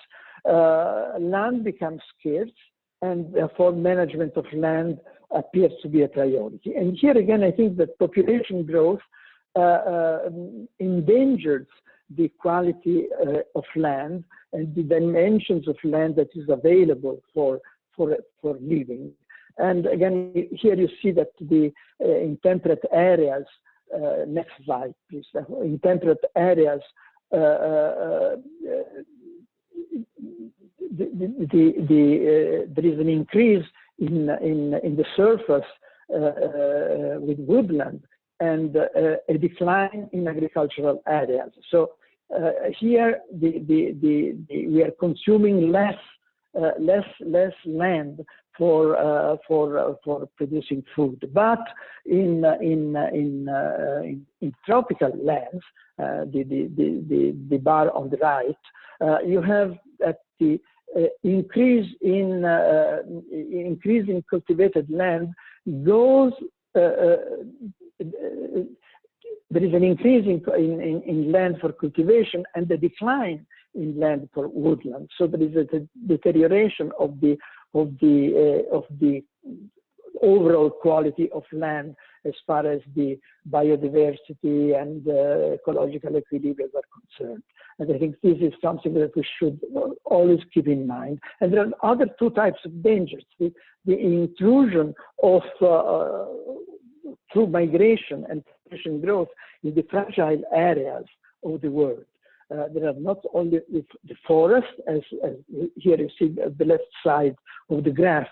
Speaker 3: Land becomes scarce, and therefore management of land appears to be a priority. And here again, I think that population growth endangers the quality of land and the dimensions of land that is available for living. And again, here you see that in temperate areas, next slide, please. In temperate areas, there is an increase in the surface with woodland, and a decline in agricultural areas. So here we are consuming less land for producing food. But in tropical lands, the bar on the right, you have that the increase in cultivated land goes. There is an increase in land for cultivation and the decline in land for woodland. So there is a deterioration of the overall quality of land as far as the biodiversity and ecological equilibrium are concerned. And I think this is something that we should always keep in mind. And there are other two types of dangers. The intrusion of through migration and population growth in the fragile areas of the world. There are not only the forest, as here you see at the left side of the graph,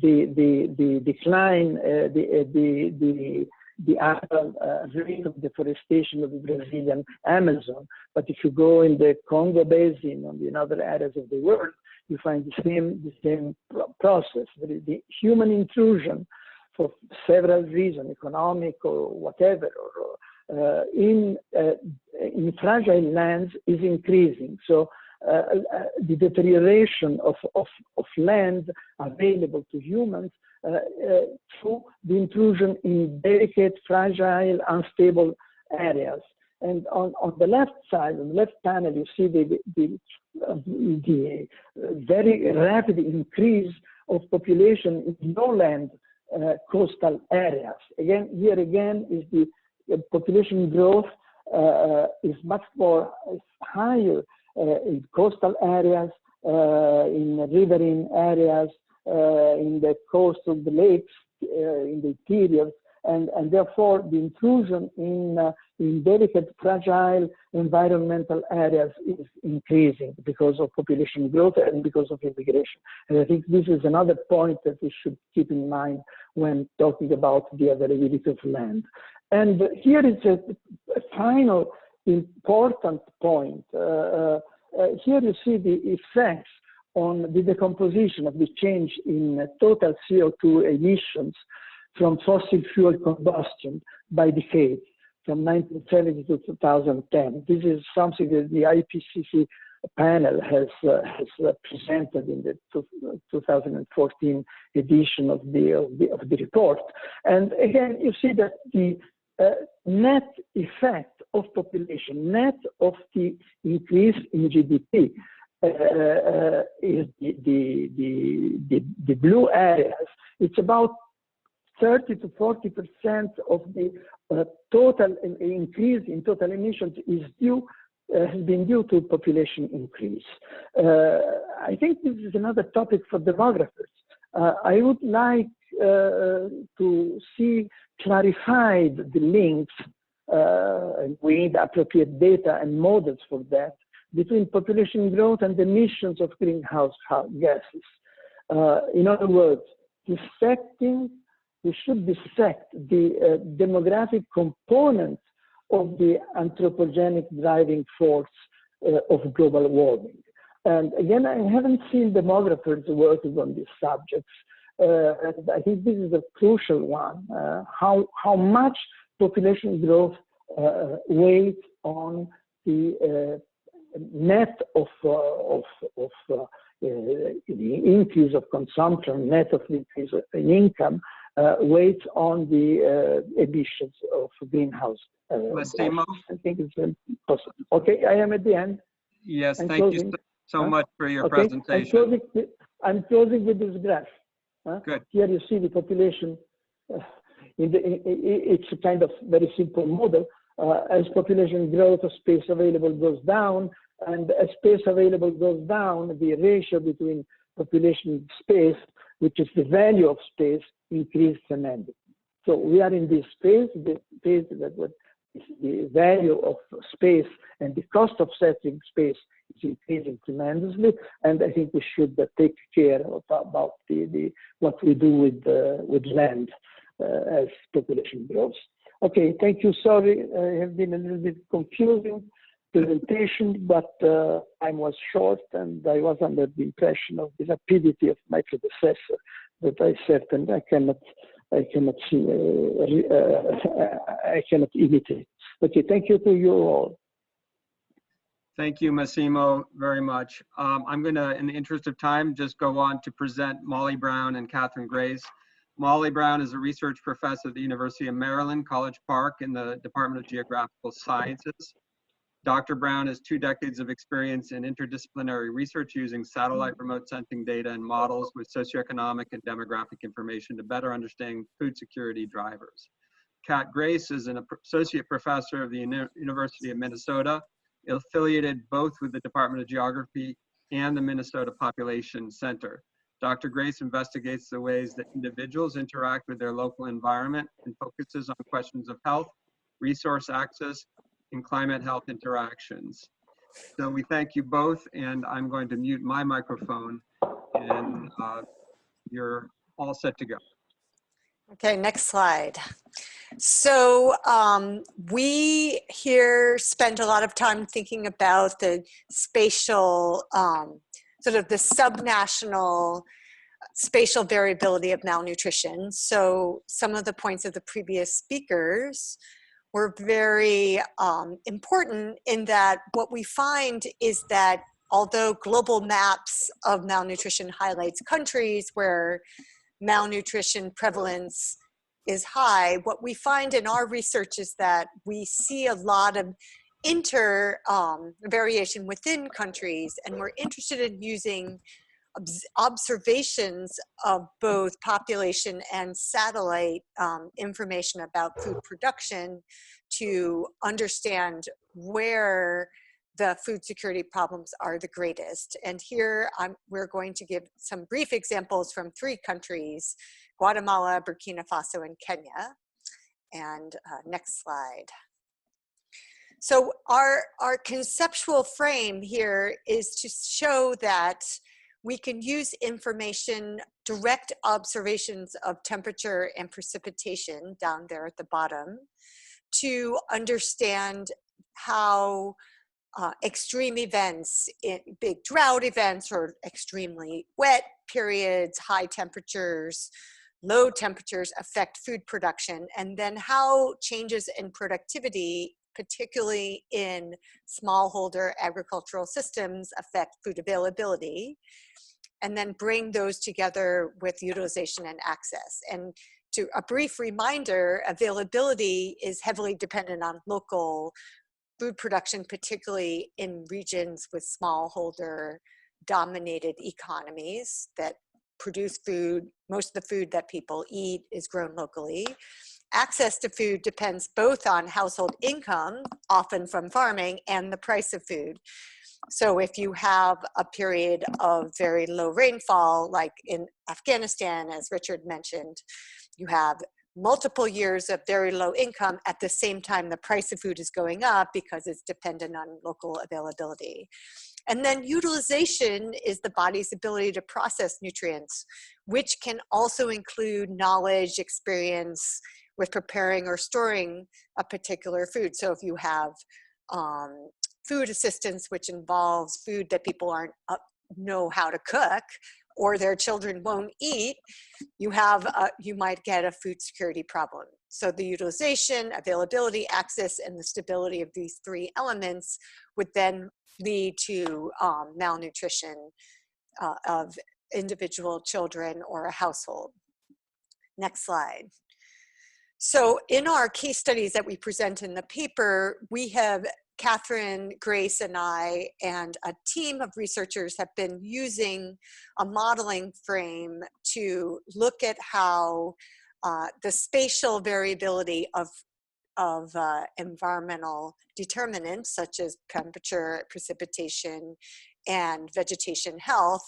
Speaker 3: the decline, the annual rate of deforestation of the Brazilian Amazon. But if you go in the Congo Basin and in other areas of the world, you find the same process. There is the human intrusion for several reasons, economic or whatever, or in fragile lands is increasing. So the deterioration of land available to humans through the intrusion in delicate, fragile, unstable areas. And on the left side, on the left panel, you see the very rapid increase of population in lowland coastal areas. Again, here again is the population growth is much more higher in coastal areas, in riverine areas, in the coast of the lakes, in the interior, and therefore the intrusion in delicate, fragile environmental areas is increasing because of population growth and because of immigration. And I think this is another point that we should keep in mind when talking about the availability of land. And here is a final important point. Here you see the effects on the decomposition of the change in total CO2 emissions from fossil fuel combustion by decade, from 1970 to 2010. This is something that the IPCC panel has presented in the 2014 edition of the report. And again, you see that the net effect of population, net of the increase in GDP, is the blue areas. It's about 30 to 40% of the total increase in total emissions has been due to population increase. I think this is another topic for demographers. I would like to see clarified the links, we need appropriate data and models for that, between population growth and emissions of greenhouse gases. In other words, we should dissect the demographic component of the anthropogenic driving force of global warming. And again, I haven't seen demographers working on these subjects. And I think this is a crucial one, how much population growth weighs on the net of the increase of consumption, net of the increase in income, weighs on the emissions of greenhouse
Speaker 1: Massimo?
Speaker 3: I think it's possible. Okay, I am at the end.
Speaker 1: Yes,
Speaker 3: I'm
Speaker 1: thank
Speaker 3: closing.
Speaker 1: you so much for your
Speaker 3: Okay,
Speaker 1: presentation.
Speaker 3: I'm closing with this graph.
Speaker 1: Good.
Speaker 3: Here you see the population. It's a kind of very simple model. As population growth, space available goes down, and as space available goes down, the ratio between population and space, which is the value of space, increases tremendously. So we are in this space, the space that is the value of space and the cost of settling space is increasing tremendously, and I think we should take care about what we do with land as population grows. Okay, thank you. Sorry, I have been a little bit confusing presentation, but time was short, and I was under the impression of the rapidity of my predecessor that I certainly cannot imitate. Okay, thank you to you all.
Speaker 1: Thank you, Massimo, very much. I'm going to, in the interest of time, just go on to present Molly Brown and Catherine Grace. Molly Brown is a research professor at the University of Maryland, College Park, in the Department of Geographical Sciences. Dr. Brown has 2 decades of experience in interdisciplinary research using satellite remote sensing data and models with socioeconomic and demographic information to better understand food security drivers. Cat Grace is an associate professor of the University of Minnesota, affiliated both with the Department of Geography and the Minnesota Population Center. Dr. Grace investigates the ways that individuals interact with their local environment and focuses on questions of health, resource access, and climate health interactions. So we thank you both, and I'm going to mute my microphone, and you're all set to go.
Speaker 6: Okay, next slide. So we here spend a lot of time thinking about the spatial, sort of the subnational spatial variability of malnutrition. So some of the points of the previous speakers were very important in that what we find is that although global maps of malnutrition highlights countries where malnutrition prevalence is high, what we find in our research is that we see a lot of variation within countries, and we're interested in using observations of both population and satellite information about food production to understand where the food security problems are the greatest. And here we're going to give some brief examples from 3 countries: Guatemala, Burkina Faso, and Kenya. And next slide. So our conceptual frame here is to show that we can use information, direct observations of temperature and precipitation down there at the bottom, to understand how extreme events, big drought events or extremely wet periods, high temperatures, low temperatures affect food production, and then how changes in productivity, particularly in smallholder agricultural systems, affect food availability, and then bring those together with utilization and access. And to a brief reminder, availability is heavily dependent on local food production, particularly in regions with smallholder dominated economies that produce food. Most of the food that people eat is grown locally. Access to food depends both on household income, often from farming, and the price of food. So if you have a period of very low rainfall, like in Afghanistan, as Richard mentioned, you have multiple years of very low income. At the same time, the price of food is going up because it's dependent on local availability. And then utilization is the body's ability to process nutrients, which can also include knowledge, experience with preparing or storing a particular food. So if you have food assistance, which involves food that people aren't know how to cook, or their children won't eat, you might get a food security problem. So the utilization, availability, access, and the stability of these 3 elements would then lead to malnutrition of individual children or a household. Next slide. So in our case studies that we present in the paper, we have Catherine, Grace, and I, and a team of researchers have been using a modeling frame to look at how the spatial variability of environmental determinants, such as temperature, precipitation, and vegetation health,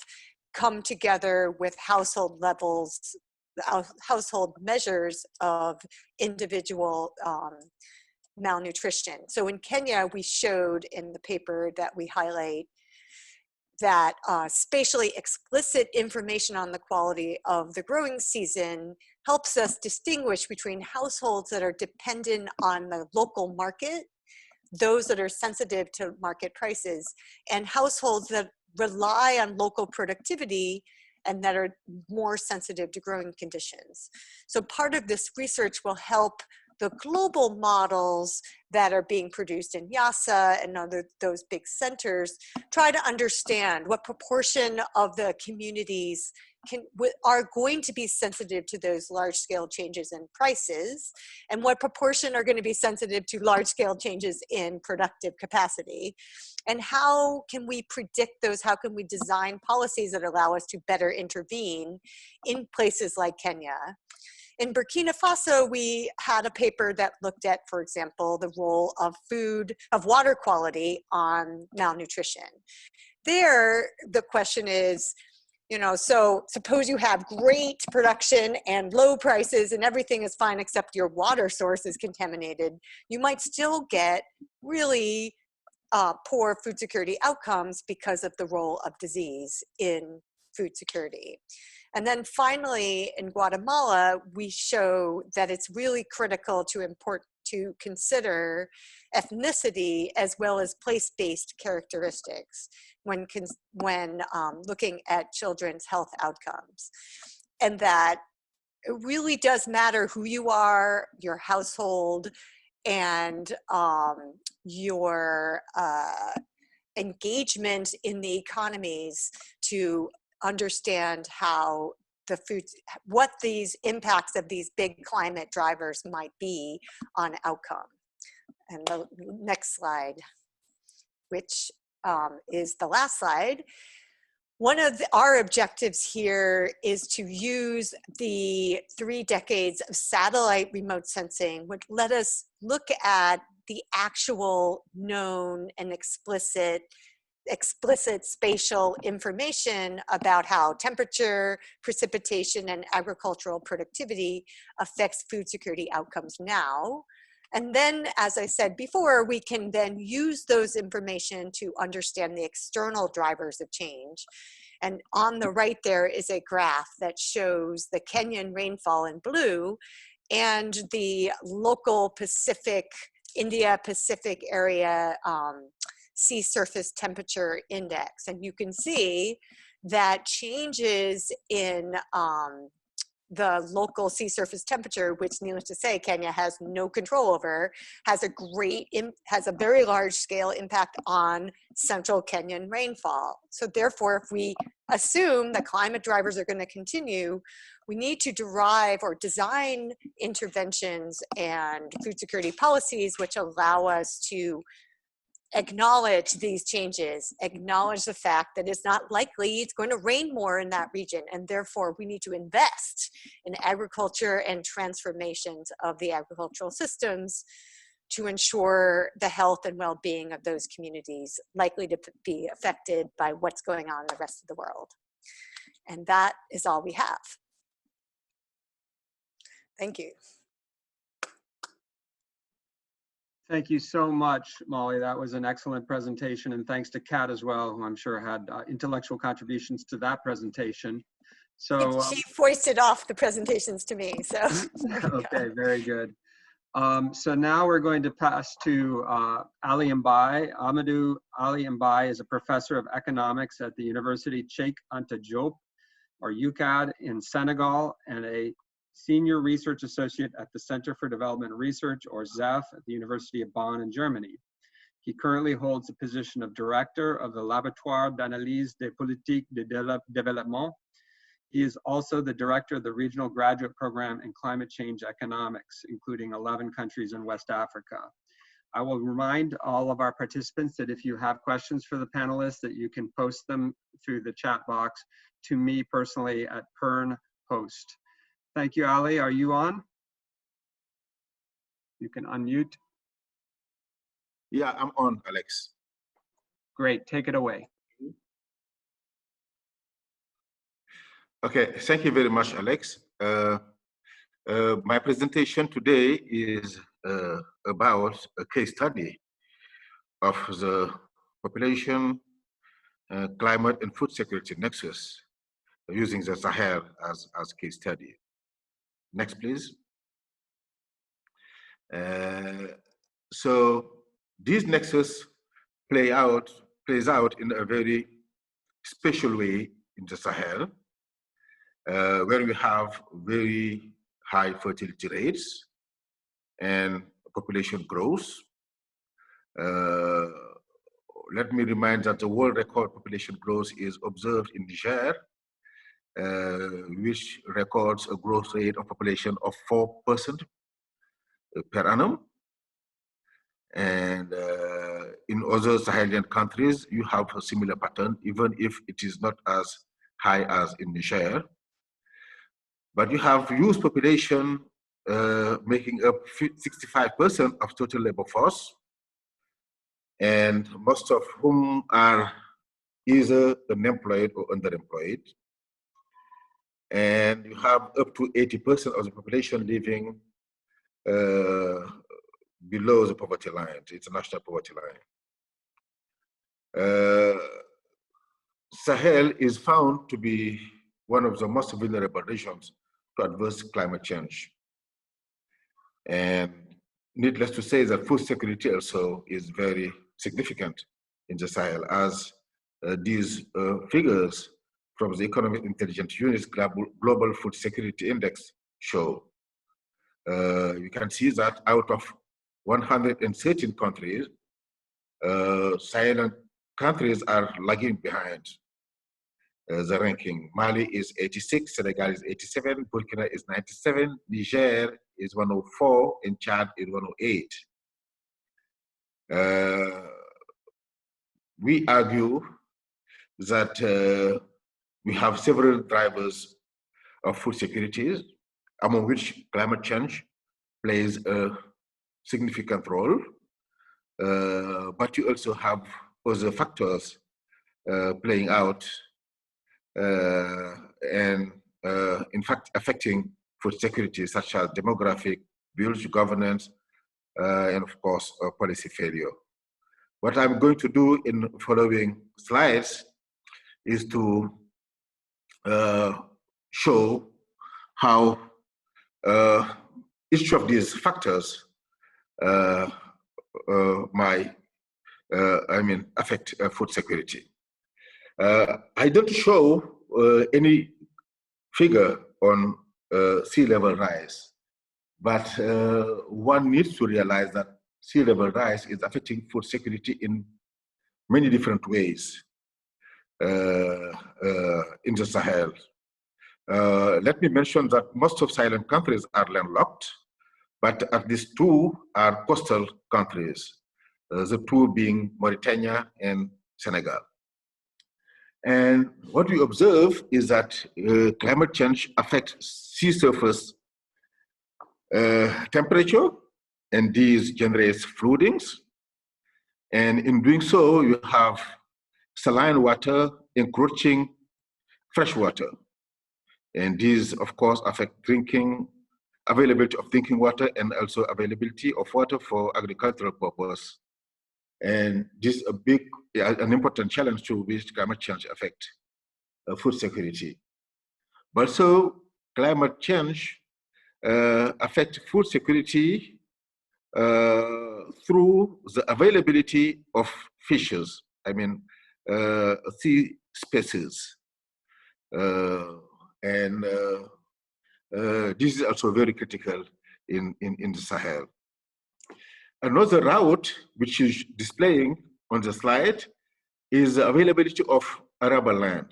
Speaker 6: come together with household levels, household measures of individual malnutrition. So in Kenya, we showed in the paper that we highlight that spatially explicit information on the quality of the growing season helps us distinguish between households that are dependent on the local market, those that are sensitive to market prices, and households that rely on local productivity and that are more sensitive to growing conditions. So part of this research will help the global models that are being produced in YASA and those big centers try to understand what proportion of the communities are going to be sensitive to those large-scale changes in prices, and what proportion are going to be sensitive to large-scale changes in productive capacity, and how can we predict those? How can we design policies that allow us to better intervene in places like Kenya? In Burkina Faso, we had a paper that looked at, for example, the role of water quality on malnutrition. There, the question is, so suppose you have great production and low prices and everything is fine except your water source is contaminated. You might still get really poor food security outcomes because of the role of disease in food security. And then finally, in Guatemala, we show that it's really critical to consider ethnicity as well as place-based characteristics when looking at children's health outcomes. And that it really does matter who you are, your household, and your engagement in the economies to understand how what these impacts of these big climate drivers might be on outcome. And the next slide, which is the last slide. One of our objectives here is to use the 3 decades of satellite remote sensing, which let us look at the actual known and explicit spatial information about how temperature, precipitation, and agricultural productivity affects food security outcomes now. And then, as I said before, we can then use those information to understand the external drivers of change. And on the right there is a graph that shows the Kenyan rainfall in blue and the local India Pacific area sea surface temperature index. And you can see that changes in the local sea surface temperature, which needless to say, Kenya has no control over, has a very large scale impact on central Kenyan rainfall. So therefore, if we assume that climate drivers are going to continue, we need to derive or design interventions and food security policies which allow us to acknowledge these changes, acknowledge the fact that it's not likely it's going to rain more in that region, and therefore we need to invest in agriculture and transformations of the agricultural systems to ensure the health and well-being of those communities likely to be affected by what's going on in the rest of the world. And that is all we have. Thank you.
Speaker 1: Thank you so much, Molly. That was an excellent presentation, and thanks to Kat as well, who I'm sure had intellectual contributions to that presentation. So
Speaker 6: she foisted off the presentations to me, so.
Speaker 1: Okay, very good. So now we're going to pass to Ali Mbaye. Amadou Ali Mbaye is a professor of economics at the University Cheikh Anta Diop, or UCAD, in Senegal, and a Senior Research Associate at the Center for Development Research, or ZEF, at the University of Bonn in Germany. He currently holds the position of Director of the Laboratoire d'Analyse des Politiques de Développement. He is also the Director of the Regional Graduate Program in Climate Change Economics, including 11 countries in West Africa. I will remind all of our participants that if you have questions for the panelists, that you can post them through the chat box to me personally at PERN host. Thank you, Ali. Are you on? You can unmute.
Speaker 7: Yeah, I'm on, Alex.
Speaker 1: Great, take it away.
Speaker 7: Okay, thank you very much, Alex. My presentation today is about a case study of the population, climate, and food security nexus, using the Sahel as case study. Next, please. So this nexus plays out in a very special way in the Sahel, where we have very high fertility rates, and population growth. Let me remind that the world record population growth is observed in Niger, which records a growth rate of population of 4% per annum. And in other Sahelian countries, you have a similar pattern, even if it is not as high as in Niger. But you have youth population making up 65% of total labor force, and most of whom are either unemployed or underemployed. And you have up to 80% of the population living below the poverty line, the international poverty line. Sahel is found to be one of the most vulnerable regions to adverse climate change. And needless to say that food security also is very significant in the Sahel, as these figures from the Economic Intelligence Unit's Global Food Security Index show. You can see that out of 113 countries, Sahelan countries are lagging behind the ranking. Mali is 86, Senegal is 87, Burkina is 97, Niger is 104, and Chad is 108. We argue that we have several drivers of food security, among which climate change plays a significant role, but you also have other factors playing out and in fact affecting food security, such as demographic, biological governance, and of course policy failure. What I'm going to do in following slides is to show how each of these factors might affect food security. I don't show any figure on sea level rise, but one needs to realize that sea level rise is affecting food security in many different ways in the Sahel. Let me mention that most of Sahelan countries are landlocked, but at least two are coastal countries, the two being Mauritania and Senegal. And what we observe is that climate change affects sea surface temperature, and these generates floodings. And in doing so, you have saline water encroaching fresh water. And these, of course, affect availability of drinking water and also availability of water for agricultural purpose. And this is an important challenge to which climate change affect food security. But so climate change affects food security through the availability of fishes, sea species. This is also very critical in the Sahel. Another route, which is displaying on the slide, is the availability of arable land.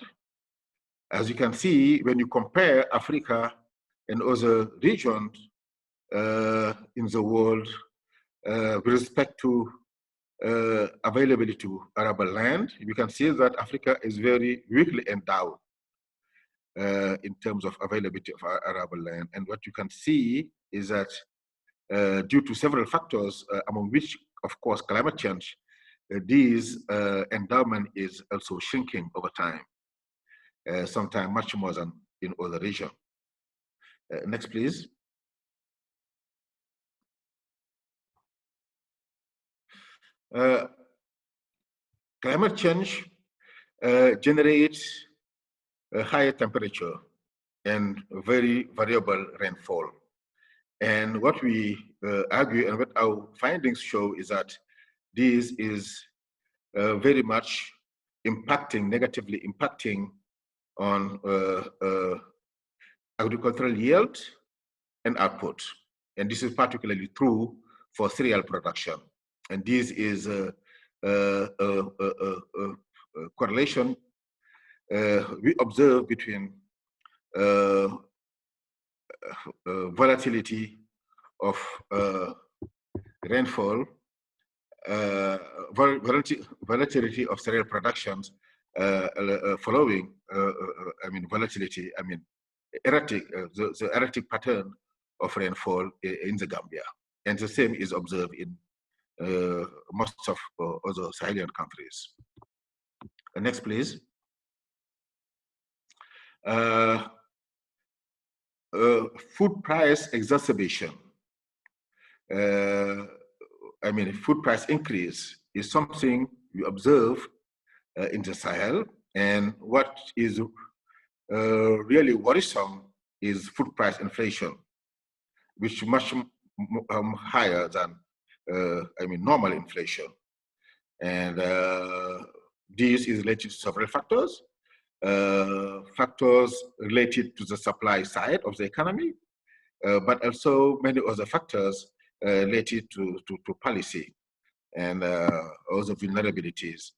Speaker 7: As you can see, when you compare Africa and other regions in the world with respect to availability of arable land, you can see that Africa is very weakly endowed in terms of availability of arable land. And what you can see is that due to several factors, among which, of course, climate change, this endowment is also shrinking over time, sometimes much more than in other regions. Next, please. Climate change generates a higher temperature and very variable rainfall. And what we argue and what our findings show is that this is very much negatively impacting on agricultural yield and output. and this is particularly true for cereal production. And this is a correlation we observe between volatility of rainfall, volatility of cereal productions following, volatility, erratic, the erratic pattern of rainfall in the Gambia. And the same is observed in most of other Sahelian countries. Next, please. Food price exacerbation. Food price increase is something we observe in the Sahel, and what is really worrisome is food price inflation, which is much higher than normal inflation. And this is related to several factors. Factors related to the supply side of the economy, but also many other factors related to policy and other vulnerabilities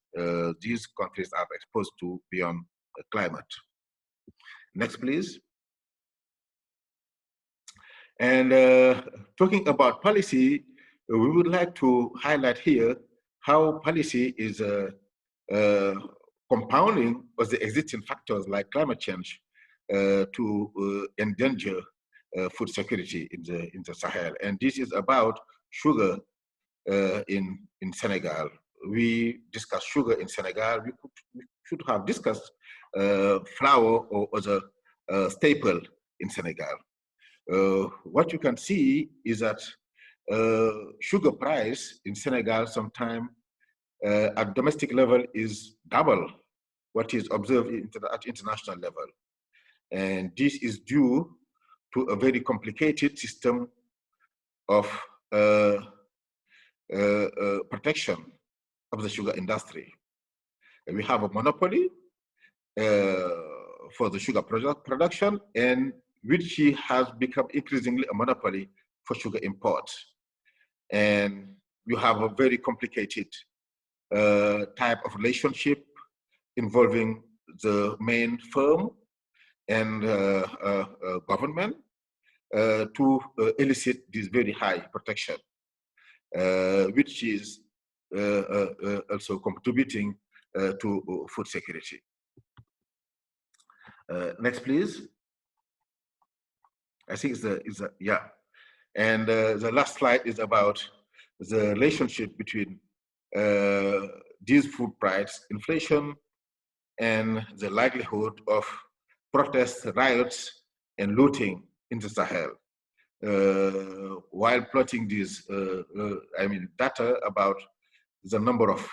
Speaker 7: these countries are exposed to beyond climate. Next, please. And talking about policy, we would like to highlight here how policy is compounding of the existing factors like climate change to endanger food security in the Sahel. And this is about sugar in Senegal. We discussed sugar in Senegal. We should have discussed flour or other staple in Senegal. What you can see is that sugar price in Senegal sometime at domestic level is double what is observed at international level. And this is due to a very complicated system of protection of the sugar industry. And we have a monopoly for the sugar production, and which has become increasingly a monopoly for sugar imports. And you have a very complicated type of relationship involving the main firm and government to elicit this very high protection, which is also contributing to food security. Next, please. I think it's the yeah. And the last slide is about the relationship between these food price inflation and the likelihood of protests, riots, and looting in the Sahel. While plotting these, data about the number of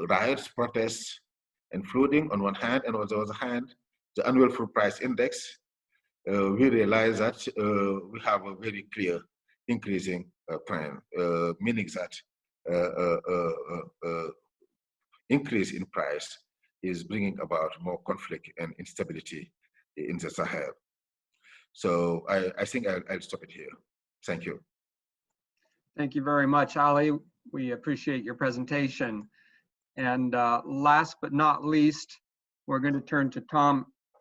Speaker 7: riots, protests, and flooding on one hand, and on the other hand, the annual food price index, we realize that we have a very clear increasing trend, meaning that increase in price is bringing about more conflict and instability in the Sahel. So I think I'll stop it here. Thank you.
Speaker 1: Thank you very much, Ali. We appreciate your presentation. And last but not least, we're going to turn to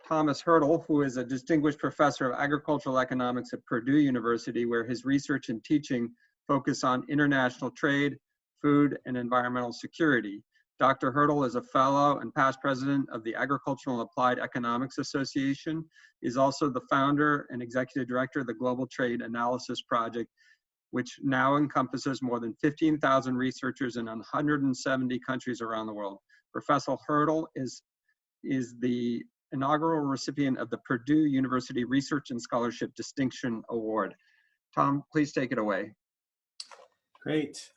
Speaker 1: Thomas Hurdle, who is a distinguished professor of agricultural economics at Purdue University, where his research and teaching focus on international trade, food, and environmental security. Dr. Hurdle is a fellow and past president of the Agricultural and Applied Economics Association. He is also the founder and executive director of the Global Trade Analysis Project, which now encompasses more than 15,000 researchers in 170 countries around the world. Professor Hurdle is the inaugural recipient of the Purdue University Research and Scholarship Distinction Award. Tom, please take it away.
Speaker 8: Great.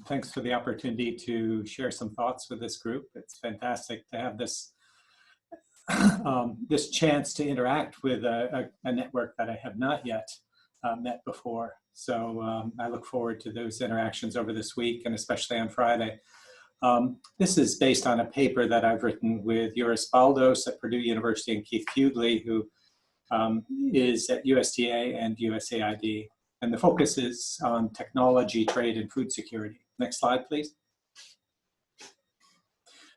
Speaker 8: Thanks for the opportunity to share some thoughts with this group. It's fantastic to have this this chance to interact with a network that I have not yet met before. So I look forward to those interactions over this week, and especially on Friday. This is based on a paper that I've written with Joris Baldos at Purdue University and Keith Hughley, who is at USDA and USAID. And the focus is on technology, trade, and food security. Next slide, please.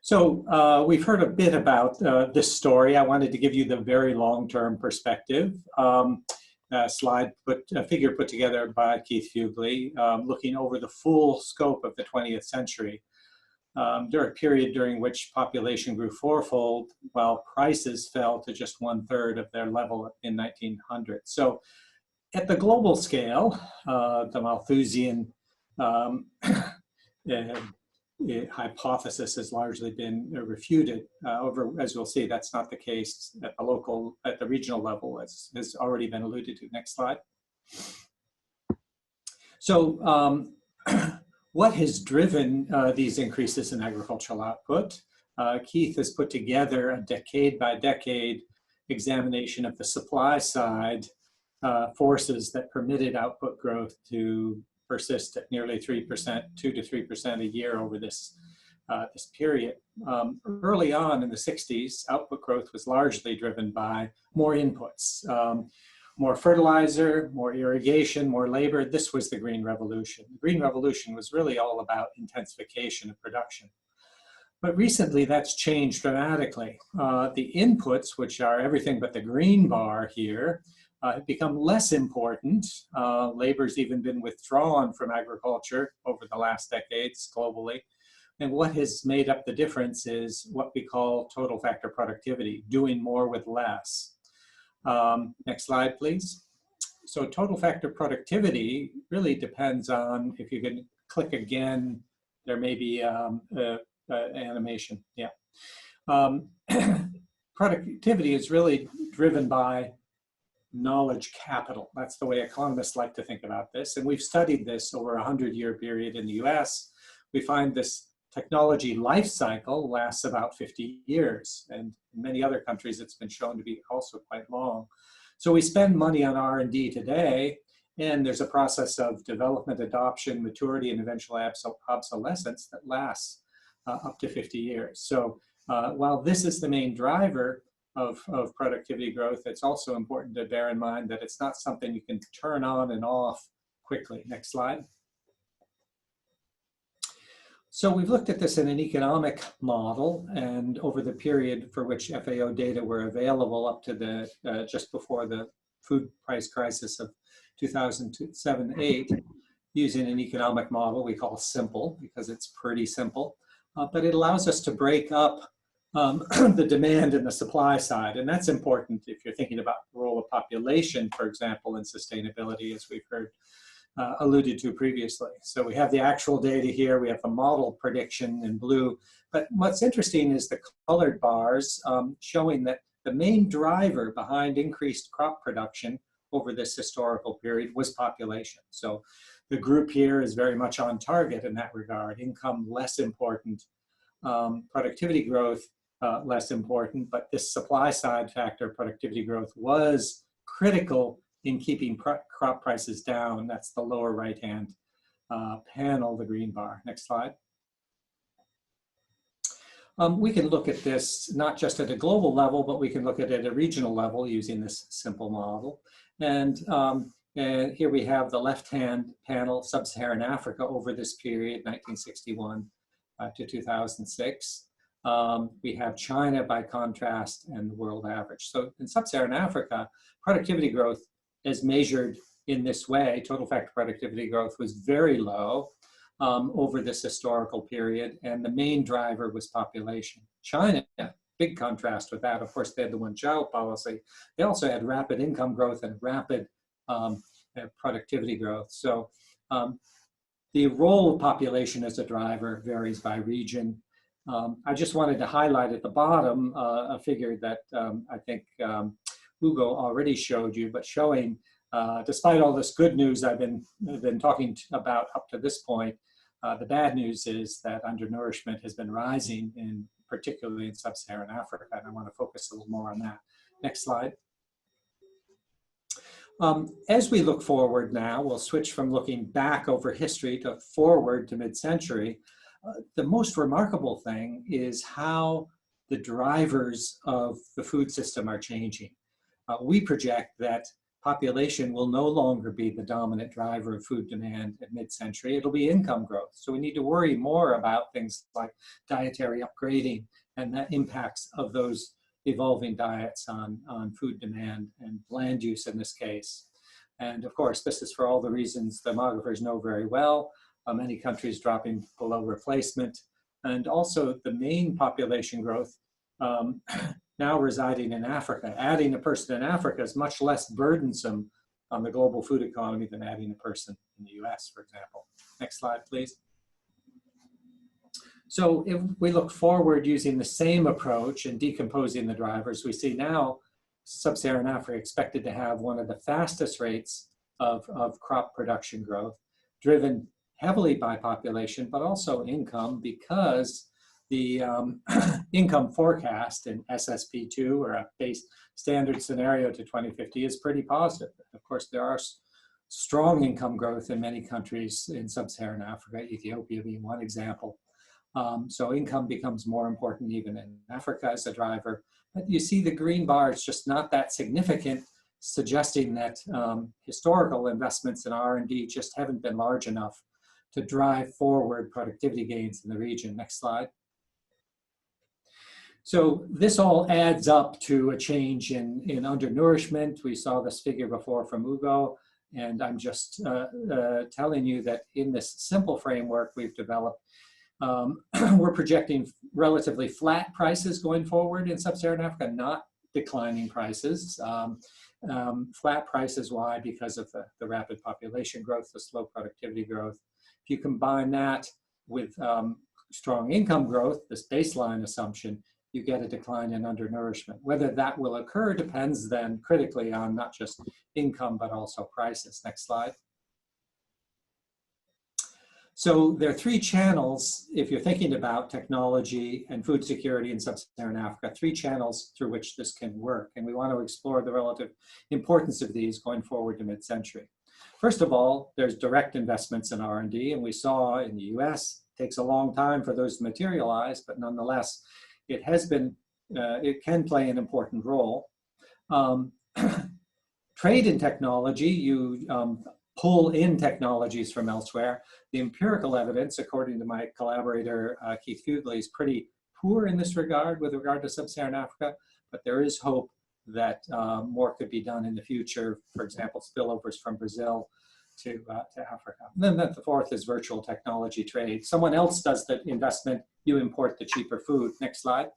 Speaker 8: So we've heard a bit about this story. I wanted to give you the very long-term perspective. A figure put together by Keith Fugly, looking over the full scope of the 20th century. During a period during which population grew fourfold, while prices fell to just 1/3 of their level in 1900. So at the global scale, the Malthusian hypothesis has largely been refuted. However, as we'll see, that's not the case at the regional level, as has already been alluded to. Next slide. So what has driven these increases in agricultural output? Keith has put together a decade by decade examination of the supply side forces that permitted output growth to persist at nearly 3%, 2 to 3% a year over this period. Early on in the 60s, output growth was largely driven by more inputs, more fertilizer, more irrigation, more labor. This was the Green Revolution. The Green Revolution was really all about intensification of production. But recently that's changed dramatically. The inputs, which are everything but the green bar here, have become less important. Labor's even been withdrawn from agriculture over the last decades globally. And what has made up the difference is what we call total factor productivity, doing more with less. Next slide, please. So total factor productivity really depends on, if you can click again, there may be animation, yeah. Productivity is really driven by knowledge capital. That's the way economists like to think about this. And we've studied this over a 100-year period in the US. We find this technology life cycle lasts about 50 years. And in many other countries, it's been shown to be also quite long. So we spend money on R&D today, and there's a process of development, adoption, maturity, and eventual obsolescence that lasts up to 50 years. So while this is the main driver of productivity growth, it's also important to bear in mind that it's not something you can turn on and off quickly. Next slide. So we've looked at this in an economic model, and over the period for which FAO data were available up to the just before the food price crisis of 2007-8, using an economic model we call simple because it's pretty simple, but it allows us to break up the demand and the supply side. And that's important if you're thinking about the role of population, for example, in sustainability, as we've heard alluded to previously. So we have the actual data here, we have the model prediction in blue, but what's interesting is the colored bars showing that the main driver behind increased crop production over this historical period was population. So the group here is very much on target in that regard. Income less important, productivity growth less important, but this supply side factor, productivity growth, was critical in keeping crop prices down. That's the lower right-hand panel, the green bar. Next slide. We can look at this not just at a global level, but we can look at it at a regional level using this simple model. And here we have the left-hand panel, Sub-Saharan Africa over this period, 1961 to 2006. We have China by contrast and the world average. So in Sub-Saharan Africa, productivity growth as measured in this way, total factor productivity growth was very low over this historical period, and the main driver was population. China, big contrast with that. Of course, they had the one-child policy. They also had rapid income growth and rapid productivity growth. So the role of population as a driver varies by region. I just wanted to highlight at the bottom a figure that I think Hugo already showed you, but showing, despite all this good news I've been talking about up to this point, the bad news is that undernourishment has been rising, particularly in Sub-Saharan Africa, and I want to focus a little more on that. Next slide. As we look forward now, we'll switch from looking back over history to forward to mid-century. The most remarkable thing is how the drivers of the food system are changing. we project that population will no longer be the dominant driver of food demand at mid-century. It'll be income growth. So we need to worry more about things like dietary upgrading and the impacts of those evolving diets on food demand and land use in this case. And of course, this is for all the reasons demographers know very well. Many countries dropping below replacement, and also the main population growth now residing in Africa. Adding a person in Africa is much less burdensome on the global food economy than adding a person in the US, for example. Next slide, please. So if we look forward using the same approach and decomposing the drivers, we see now sub-Saharan Africa expected to have one of the fastest rates of crop production growth, driven heavily by population, but also income, because the income forecast in SSP2, or a base standard scenario to 2050, is pretty positive. Of course, there are strong income growth in many countries in sub-Saharan Africa, Ethiopia being one example. So income becomes more important even in Africa as a driver. But you see the green bar is just not that significant, suggesting that historical investments in R&D just haven't been large enough to drive forward productivity gains in the region. Next slide. So this all adds up to a change in undernourishment. We saw this figure before from Ugo, and I'm just telling you that in this simple framework we've developed, we're projecting relatively flat prices going forward in sub-Saharan Africa, not declining prices. Flat prices, why? Because of the rapid population growth, the slow productivity growth. If you combine that with strong income growth, this baseline assumption, you get a decline in undernourishment. Whether that will occur depends then critically on not just income, but also prices. Next slide. So there are three channels, if you're thinking about technology and food security in sub-Saharan Africa, three channels through which this can work. And we want to explore the relative importance of these going forward to mid-century. First of all, there's direct investments in R&D, and we saw in the US, it takes a long time for those to materialize, but nonetheless, it has been, it can play an important role. Trade in technology, you pull in technologies from elsewhere. The empirical evidence, according to my collaborator, Keith Fugley, is pretty poor in this regard with regard to sub-Saharan Africa, but there is hope that more could be done in the future, for example, spillovers from Brazil to Africa. And then the fourth is virtual technology trade. Someone else does the investment, you import the cheaper food. Next slide.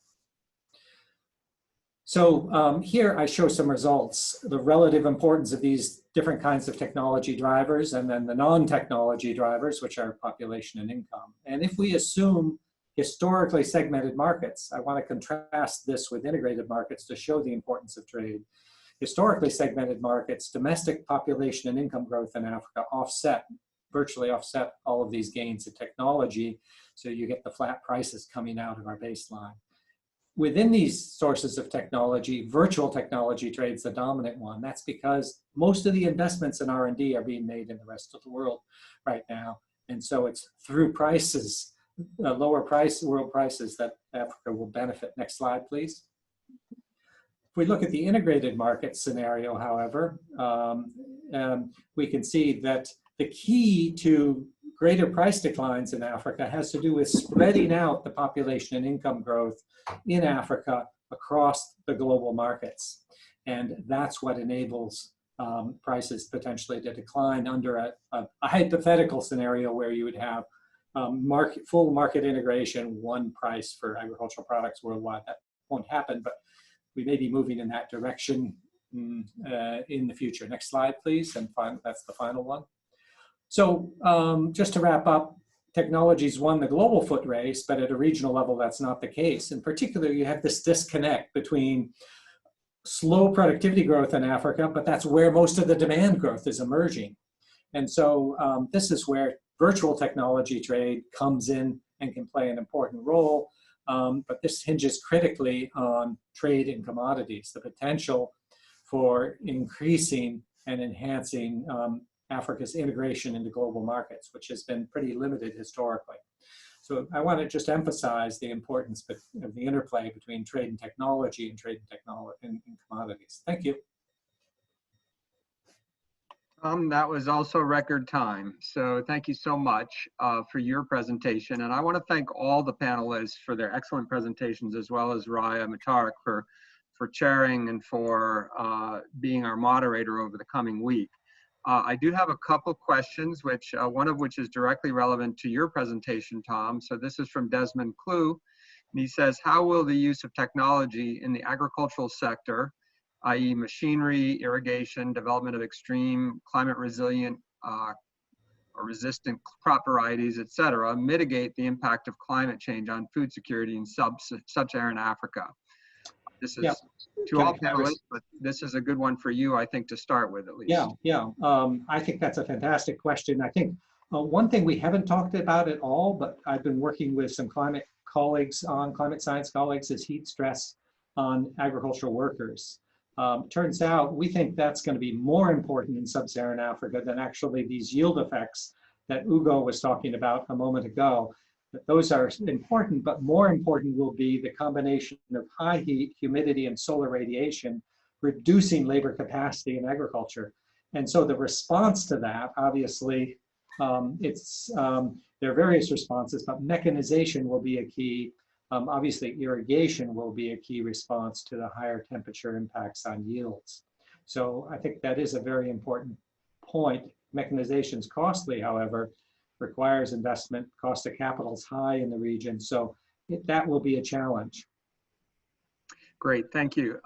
Speaker 8: So here I show some results, the relative importance of these different kinds of technology drivers, and then the non-technology drivers, which are population and income. And if we assume historically segmented markets, I want to contrast this with integrated markets to show the importance of trade. Historically segmented markets, domestic population and income growth in Africa virtually offset all of these gains in technology, so you get the flat prices coming out of our baseline. Within these sources of technology, virtual technology trade is the dominant one. That's because most of the investments in R&D are being made in the rest of the world right now. And so it's through prices, lower world prices, that Africa will benefit. Next slide, please. If we look at the integrated market scenario, however, we can see that the key to greater price declines in Africa has to do with spreading out the population and income growth in Africa across the global markets. And that's what enables prices potentially to decline under a hypothetical scenario where you would have full market integration, one price for agricultural products worldwide. That won't happen, but we may be moving in that direction in the future. Next slide, please, and that's the final one. So just to wrap up, technology's won the global foot race, but at a regional level, that's not the case. In particular, you have this disconnect between slow productivity growth in Africa, but that's where most of the demand growth is emerging. And so this is where virtual technology trade comes in and can play an important role. But this hinges critically on trade in commodities, the potential for increasing and enhancing Africa's integration into global markets, which has been pretty limited historically. So I want to just emphasize the importance of the interplay between trade and technology and trade and commodities. Thank you.
Speaker 1: That was also record time. So thank you so much for your presentation. And I want to thank all the panelists for their excellent presentations, as well as Raya Mutarik for chairing and for being our moderator over the coming week. I do have a couple questions, one of which is directly relevant to your presentation, Tom. So this is from Desmond Clue. And he says, how will the use of technology in the agricultural sector, i.e. machinery, irrigation, development of extreme climate resilient or resistant crop varieties, et cetera, mitigate the impact of climate change on food security in sub-Saharan Africa? This is to all panelists, but this is a good one for you, I think, to start with at least.
Speaker 8: I think that's a fantastic question. I think one thing we haven't talked about at all, but I've been working with some climate science colleagues, is heat stress on agricultural workers. Turns out we think that's going to be more important in sub-Saharan Africa than actually these yield effects that Ugo was talking about a moment ago. But those are important, but more important will be the combination of high heat, humidity, and solar radiation, reducing labor capacity in agriculture. And so the response to that, obviously, there are various responses, but mechanization will be a key. Obviously, irrigation will be a key response to the higher temperature impacts on yields. So I think that is a very important point. Mechanization is costly, however, requires investment, cost of capital is high in the region. So that will be a challenge.
Speaker 1: Great, thank you.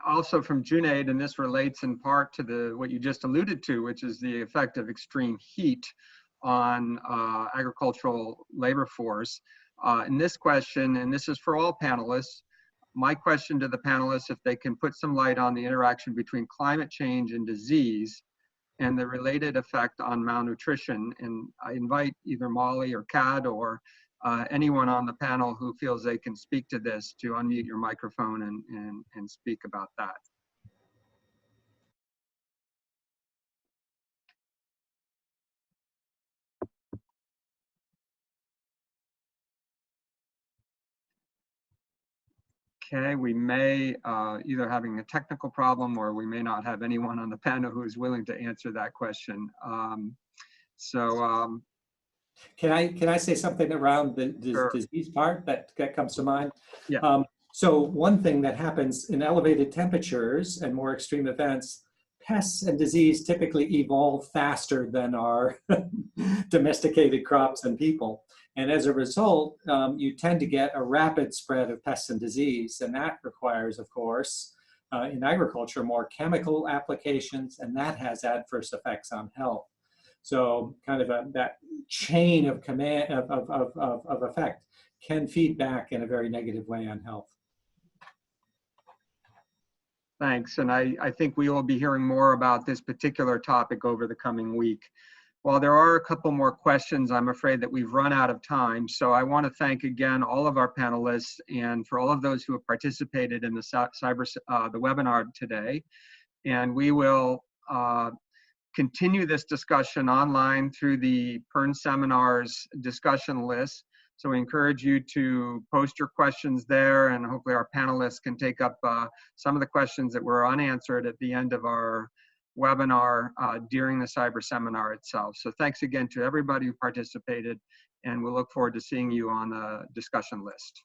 Speaker 1: Also from Junaid, and this relates in part to what you just alluded to, which is the effect of extreme heat on agricultural labor force. In this question, and this is for all panelists, my question to the panelists, if they can put some light on the interaction between climate change and disease and the related effect on malnutrition. And I invite either Molly or Kad or anyone on the panel who feels they can speak to this to unmute your microphone and speak about that. Okay, we may either having a technical problem or we may not have anyone on the panel who is willing to answer that question.
Speaker 8: Can I say something around the
Speaker 1: Sure.
Speaker 8: disease part that comes to mind?
Speaker 1: Yeah.
Speaker 8: So one thing that happens in elevated temperatures and more extreme events, pests and disease typically evolve faster than our domesticated crops and people. And as a result, you tend to get a rapid spread of pests and disease. And that requires, of course, in agriculture, more chemical applications, and that has adverse effects on health. So kind of that chain of command of effect can feed back in a very negative way on health.
Speaker 1: Thanks, and I think we will be hearing more about this particular topic over the coming week. While there are a couple more questions, I'm afraid that we've run out of time. So I want to thank again all of our panelists and for all of those who have participated in the webinar today. And we will continue this discussion online through the PERN seminars discussion list. So we encourage you to post your questions there, and hopefully our panelists can take up some of the questions that were unanswered at the end of our webinar during the cyber seminar itself. So thanks again to everybody who participated, and we'll look forward to seeing you on the discussion list.